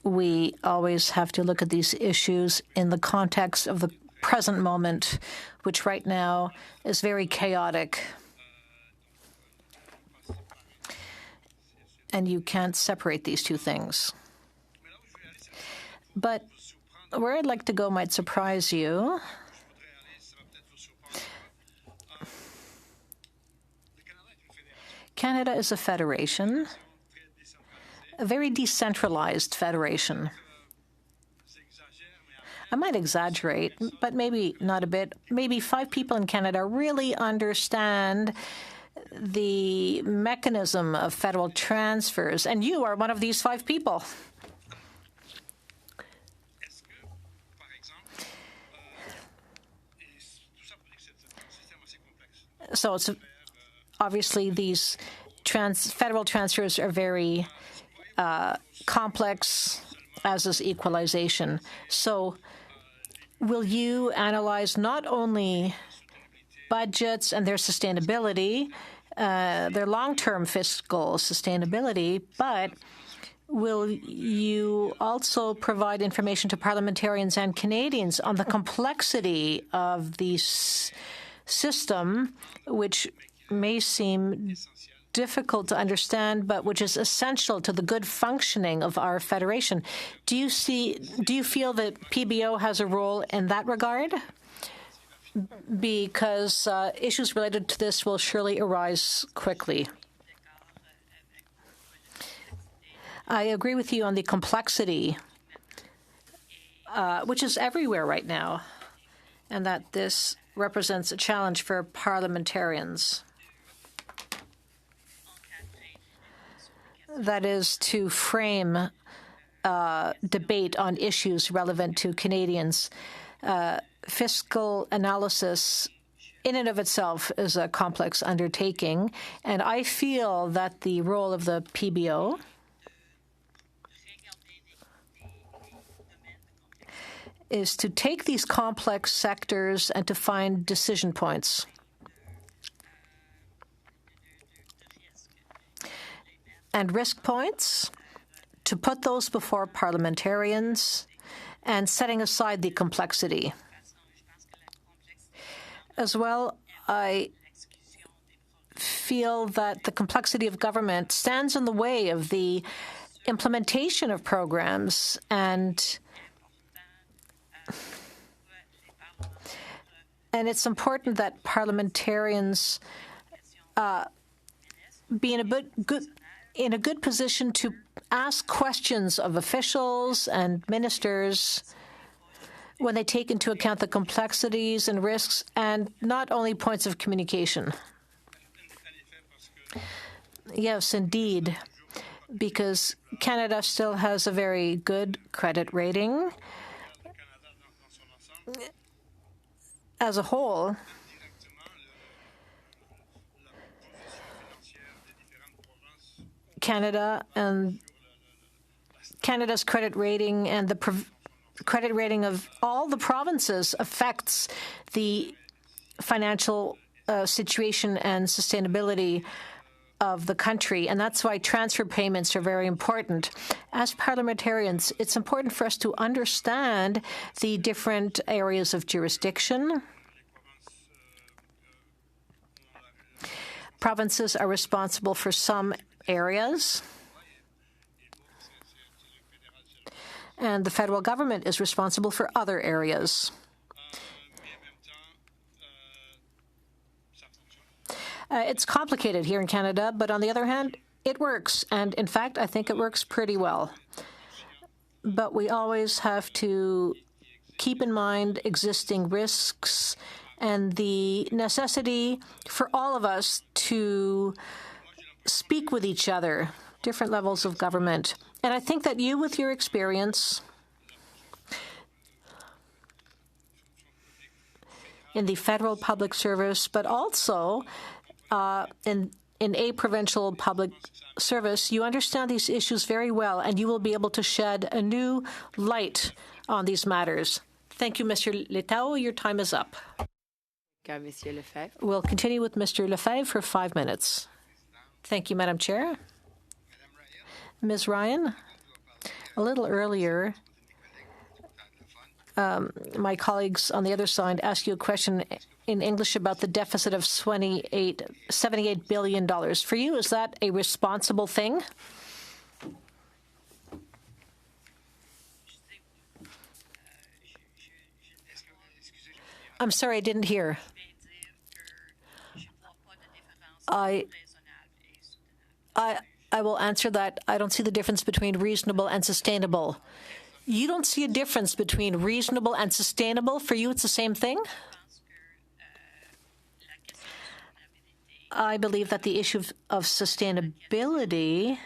C: We always have to look at these issues in the context of the present moment, which right now is very chaotic. And you can't separate these two things. But where I'd like to go might surprise you. Canada is a federation, a very decentralized federation. I might exaggerate, but maybe not a bit. Maybe 5 people in Canada really understand the mechanism of federal transfers, and you are one of these 5 people. So it's obviously these federal transfers are very complex, as is equalization. So will you analyze not only budgets and their sustainability, their long-term fiscal sustainability, but will you also provide information to parliamentarians and Canadians on the complexity of these system, which may seem difficult to understand, but which is essential to the good functioning of our federation. Do you feel that PBO has a role in that regard? Because issues related to this will surely arise quickly. I agree with you on the complexity, which is everywhere right now, and that this represents a challenge for parliamentarians. That is to frame debate on issues relevant to Canadians. Fiscal analysis in and of itself is a complex undertaking, and I feel that the role of the PBO is to take these complex sectors and to find decision points. And risk points, to put those before parliamentarians and setting aside the complexity. As well, I feel that the complexity of government stands in the way of the implementation of programs, and it's important that parliamentarians be in a good position to ask questions of officials and ministers when they take into account the complexities and risks, and not only points of communication. Yes, indeed, because Canada still has a very good credit rating. As a whole, Canada and Canada's credit rating and the credit rating of all the provinces affects the financial situation and sustainability of the country, and that's why transfer payments are very important. As parliamentarians, it's important for us to understand the different areas of jurisdiction. Provinces are responsible for some areas, and the federal government is responsible for other areas. It's complicated here in Canada, but on the other hand, it works. And in fact, I think it works pretty well. But we always have to keep in mind existing risks and the necessity for all of us to speak with each other, different levels of government. And I think that you, with your experience in the federal public service, but also in a provincial public service, you understand these issues very well, and you will be able to shed a new light on these matters. Thank you, Mr. Letao. Your time is up. We'll continue with Mr. Lefebvre for 5 minutes. Thank you, Madam Chair. Ms. Ryan, a little earlier, my colleagues on the other side asked you a question in English about the deficit of $78 billion. For you, is that a responsible thing? I'm sorry, I didn't hear. I will answer that. I don't see the difference between reasonable and sustainable. You don't see a difference between reasonable and sustainable? For you, it's the same thing? I believe that the issue of sustainability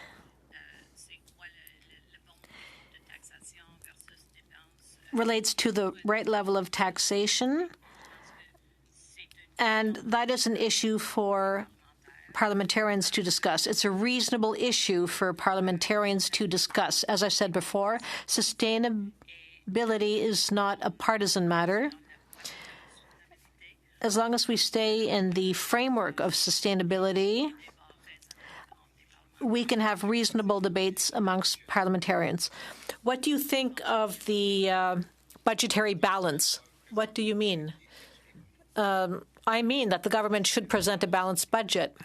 C: relates to the right level of taxation, and that is an issue for parliamentarians to discuss. It's a reasonable issue for parliamentarians to discuss. As I said before, sustainability is not a partisan matter. As long as we stay in the framework of sustainability, we can have reasonable debates amongst parliamentarians. What do you think of the budgetary balance? What do you mean? I mean that the government should present a balanced budget.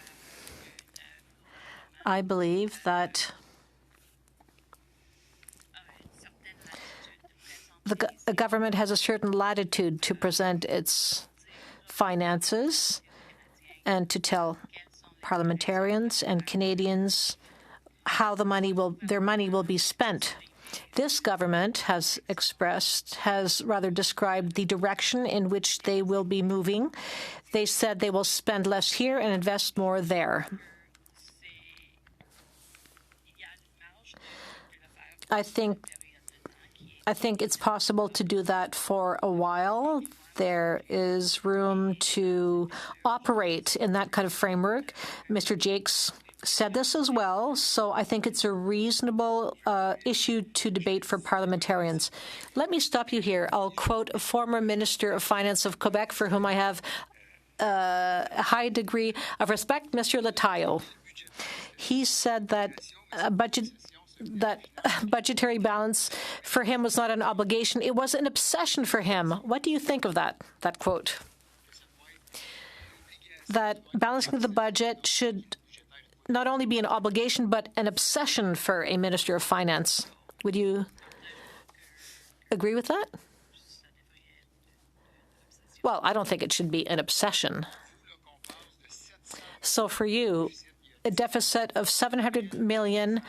C: I believe that the government has a certain latitude to present its finances and to tell parliamentarians and Canadians how their money will be spent. This government has rather described the direction in which they will be moving. They said they will spend less here and invest more there. I think it's possible to do that for a while. There is room to operate in that kind of framework. Mr. Jacques said this as well, so I think it's a reasonable issue to debate for parliamentarians. Let me stop you here. I'll quote a former Minister of Finance of Quebec for whom I have a high degree of respect, Mr. Lataillot. He said that budgetary balance for him was not an obligation, it was an obsession for him. What do you think of that quote? That balancing the budget should not only be an obligation, but an obsession for a Minister of Finance. Would you agree with that? Well, I don't think it should be an obsession. So for you, a deficit of $700 million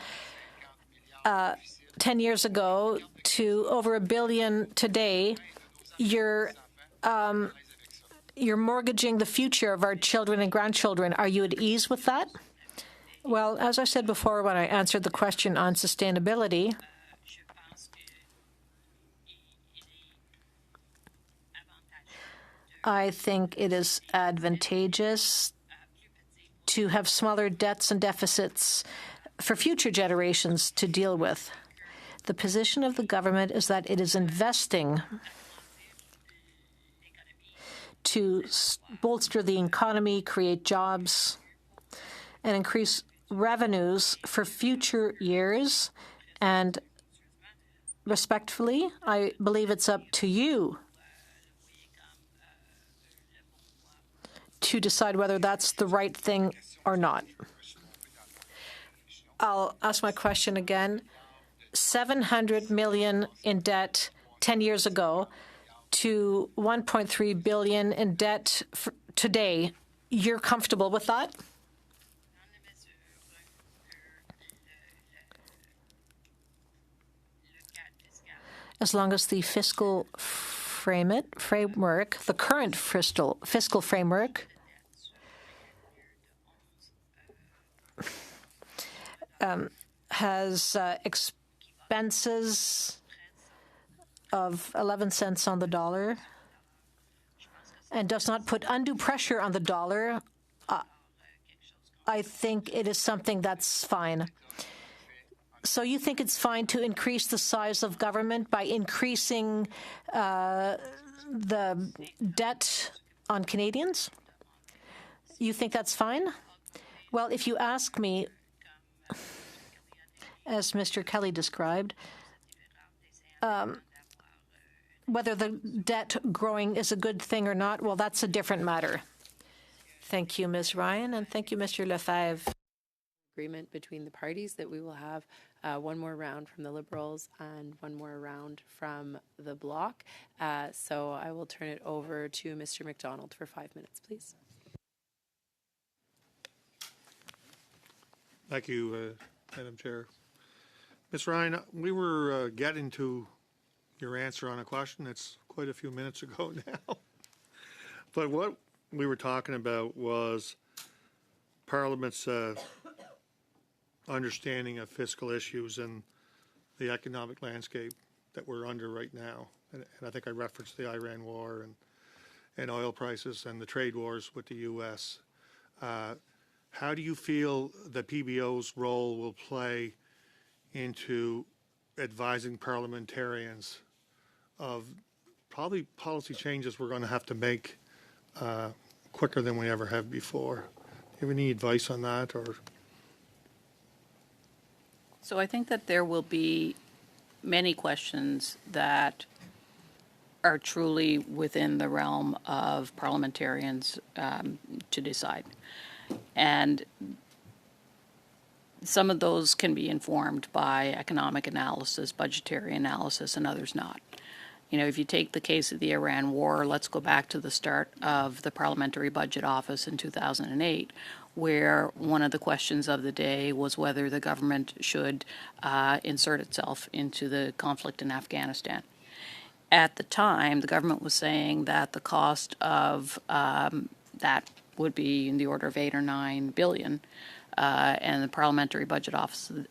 C: 10 years ago to over $1 billion today, you're mortgaging the future of our children and grandchildren. Are you at ease with that? Well, as I said before when I answered the question on sustainability, I think it is advantageous to have smaller debts and deficits for future generations to deal with. The position of the government is that it is investing to bolster the economy, create jobs, and increase revenues for future years. And respectfully, I believe it's up to you to decide whether that's the right thing or not. I'll ask my question again. $700 million in debt 10 years ago to $1.3 billion in debt today. You're comfortable with that? As long as the fiscal framework, the current fiscal framework, has expenses of 11 cents on the dollar and does not put undue pressure on the dollar, I think it is something that's fine. So you think it's fine to increase the size of government by increasing the debt on Canadians? You think that's fine? Well, if you ask me, as Mr. Kelly described, whether the debt growing is a good thing or not, well, that's a different matter. Thank you, Ms. Ryan, and thank you, Mr. Lefebvre.
A: Agreement between the parties that we will have one more round from the Liberals and one more round from the Bloc. So I will turn it over to Mr. MacDonald for 5 minutes, please.
F: Thank you, Madam Chair. Ms. Ryan, we were getting to your answer on a question. It's quite a few minutes ago now. But what we were talking about was Parliament's understanding of fiscal issues and the economic landscape that we're under right now. And I think I referenced the Iran war and oil prices and the trade wars with the U.S. How do you feel the PBO's role will play into advising parliamentarians of probably policy changes we're going to have to make quicker than we ever have before? Do you have any advice on that? Or
B: So I think that there will be many questions that are truly within the realm of parliamentarians to decide. And some of those can be informed by economic analysis, budgetary analysis, and others not. You know, if you take the case of the Iran war, let's go back to the start of the Parliamentary Budget Office in 2008, where one of the questions of the day was whether the government should insert itself into the conflict in Afghanistan. At the time, the government was saying that the cost of that would be in the order of 8 or 9 billion. And the Parliamentary Budget Officer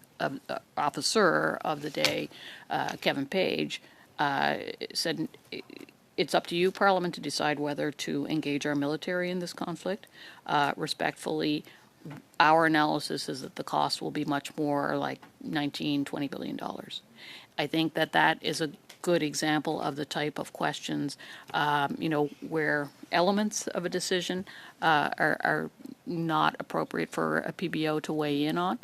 B: of the day, Kevin Page, said, it's up to you, Parliament, to decide whether to engage our military in this conflict. Respectfully, our analysis is that the cost will be much more like $19, $20 billion. I think that that is a good example of the type of questions, where elements of a decision are not appropriate for a PBO to weigh in on,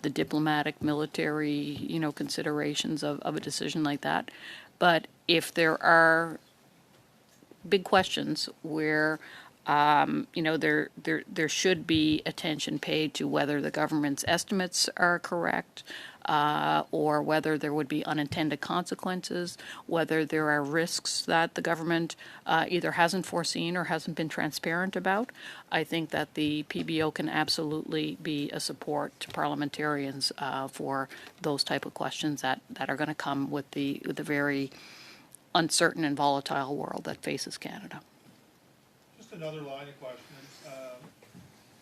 B: the diplomatic, military, considerations of a decision like that. But if there are big questions where there should be attention paid to whether the government's estimates are correct, or whether there would be unintended consequences, whether there are risks that the government either hasn't foreseen or hasn't been transparent about. I think that the PBO can absolutely be a support to parliamentarians for those type of questions that are going to come with the very uncertain and volatile world that faces Canada.
F: Just another line of questions.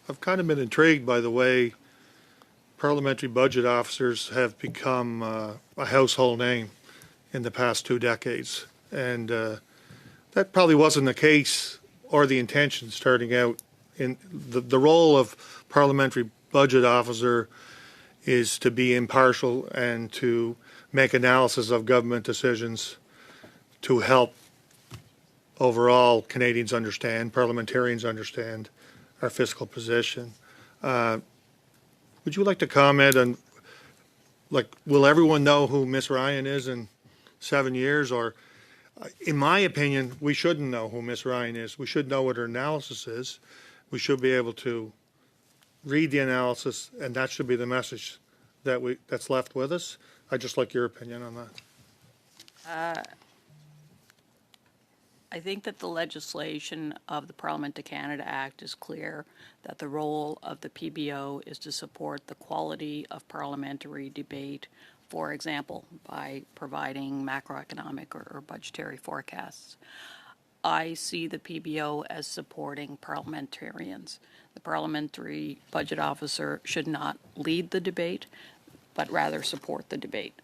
F: I've kind of been intrigued by the way parliamentary budget officers have become a household name in the past 2 decades. And that probably wasn't the case or the intention starting out. In the role of parliamentary budget officer is to be impartial and to make analysis of government decisions to help overall Canadians understand, parliamentarians understand our fiscal position. Would you like to comment on, will everyone know who Miss Ryan is in 7 years? Or, in my opinion, we shouldn't know who Miss Ryan is. We should know what her analysis is. We should be able to read the analysis, and that should be the message that's left with us. I'd just like your opinion on that.
B: I think that the legislation of the Parliament of Canada Act is clear that the role of the PBO is to support the quality of parliamentary debate, for example, by providing macroeconomic or budgetary forecasts. I see the PBO as supporting parliamentarians. The Parliamentary Budget Officer should not lead the debate, but rather support the debate.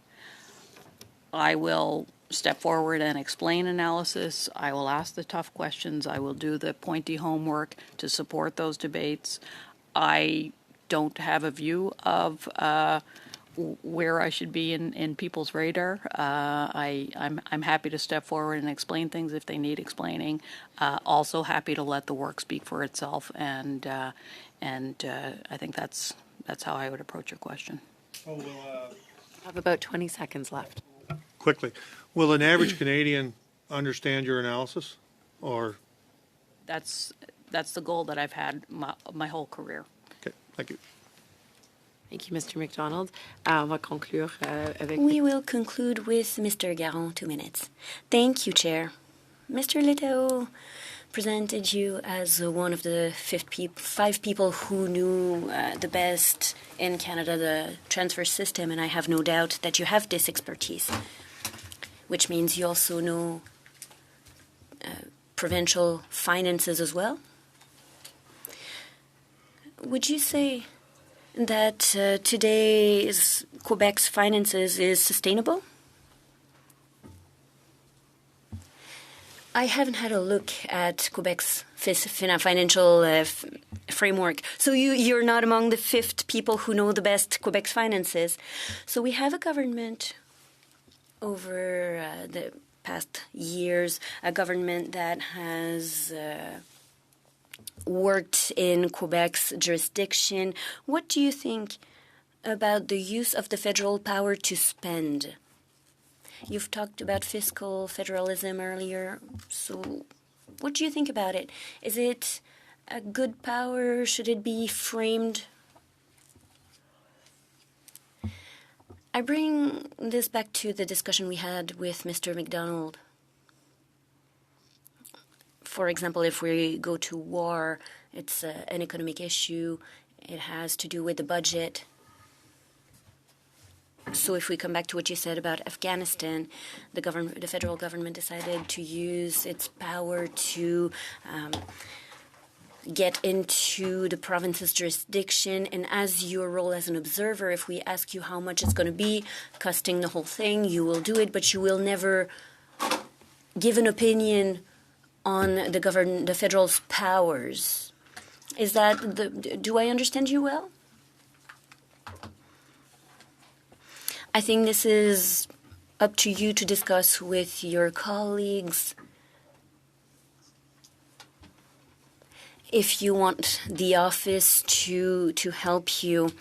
B: I will step forward and explain analysis. I will ask the tough questions. I will do the pointy homework to support those debates. I don't have a view of where I should be in people's radar. I'm happy to step forward and explain things if they need explaining. Also happy to let the work speak for itself, and I think that's how I would approach your question.
A: I have about 20 seconds left.
F: Quickly, will an average Canadian understand your analysis, or?
B: That's the goal that I've had my whole career.
F: Okay, thank you.
A: Thank you, Mr. McDonald. On va conclure avec...
D: We will conclude with Mr. Garon, 2 minutes. Thank you, Chair. Mr. Letao presented you as one of the 5 people who knew the best in Canada the transfer system, and I have no doubt that you have this expertise, which means you also know provincial finances as well. Would you say that today's Quebec's finances is sustainable? I haven't had a look at Quebec's financial framework. So you're not among the 5 people who know the best Quebec's finances. So we have a government over the past years, a government that has worked in Quebec's jurisdiction. What do you think about the use of the federal power to spend? You've talked about fiscal federalism earlier. So what do you think about it? Is it a good power? Should it be framed? I bring this back to the discussion we had with Mr. McDonald. For example, if we go to war, it's an economic issue. It has to do with the budget. So if we come back to what you said about Afghanistan, the federal government decided to use its power to get into the province's jurisdiction. And as your role as an observer, if we ask you how much it's going to be costing the whole thing, you will do it, but you will never give an opinion on the federal's powers. Is that do I understand you well? I think this is up to you to discuss with your colleagues. If you want the office to help you,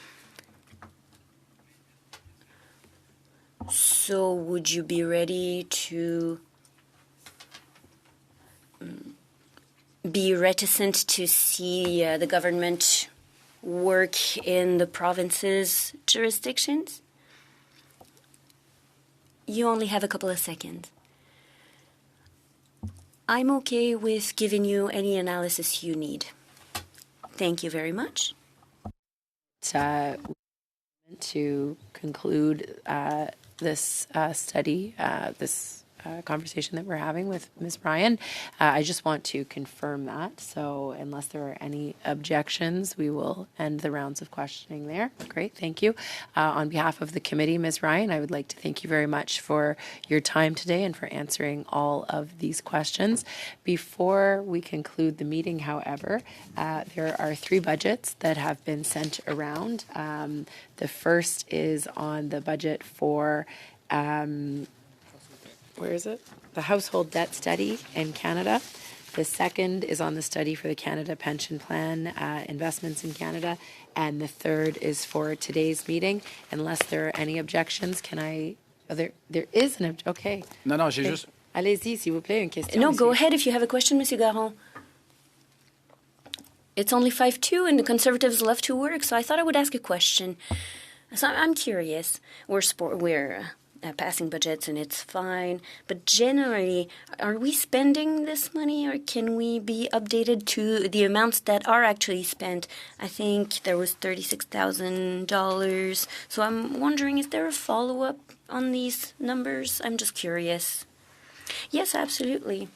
D: so would you be ready to be reticent to see the government work in the province's jurisdictions? You only have a couple of seconds. I'm okay with giving you any analysis you need. Thank you very much.
A: To conclude this study, this conversation that we're having with Ms. Ryan, I just want to confirm that. So unless there are any objections, we will end the rounds of questioning there. Great, thank you. On behalf of the committee, Ms. Ryan, I would like to thank you very much for your time today and for answering all of these questions. Before we conclude the meeting, however, there are 3 budgets that have been sent around. The first is on the budget for where is it? The household debt study in Canada. The second is on the study for the Canada Pension Plan investments in Canada. And the third is for today's meeting. Unless there are any objections, can I... Oh, there is an... Okay.
M: Non, j'ai juste...
A: Allez-y, s'il vous plaît, une question.
D: No, go ahead if you have a question, Monsieur Garon. It's only 5-2 and the Conservatives love to work, so I thought I would ask a question. So I'm curious. We're passing budgets and it's fine, but generally, are we spending this money or can we be updated to the amounts that are actually spent? I think there was $36,000. So I'm wondering, is there a follow-up on these numbers? I'm just curious. Yes, absolutely.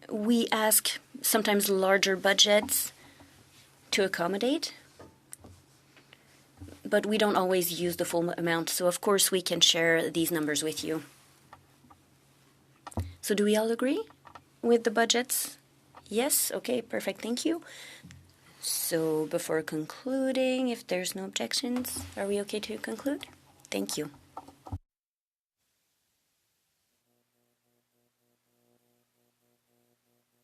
D: We ask sometimes larger budgets to accommodate, but we don't always use the full amount. So, of course, we can share these numbers with you. So do we all agree with the budgets? Yes? Okay, perfect. Thank you. So before concluding, if there's no objections, are we okay to conclude? Thank you.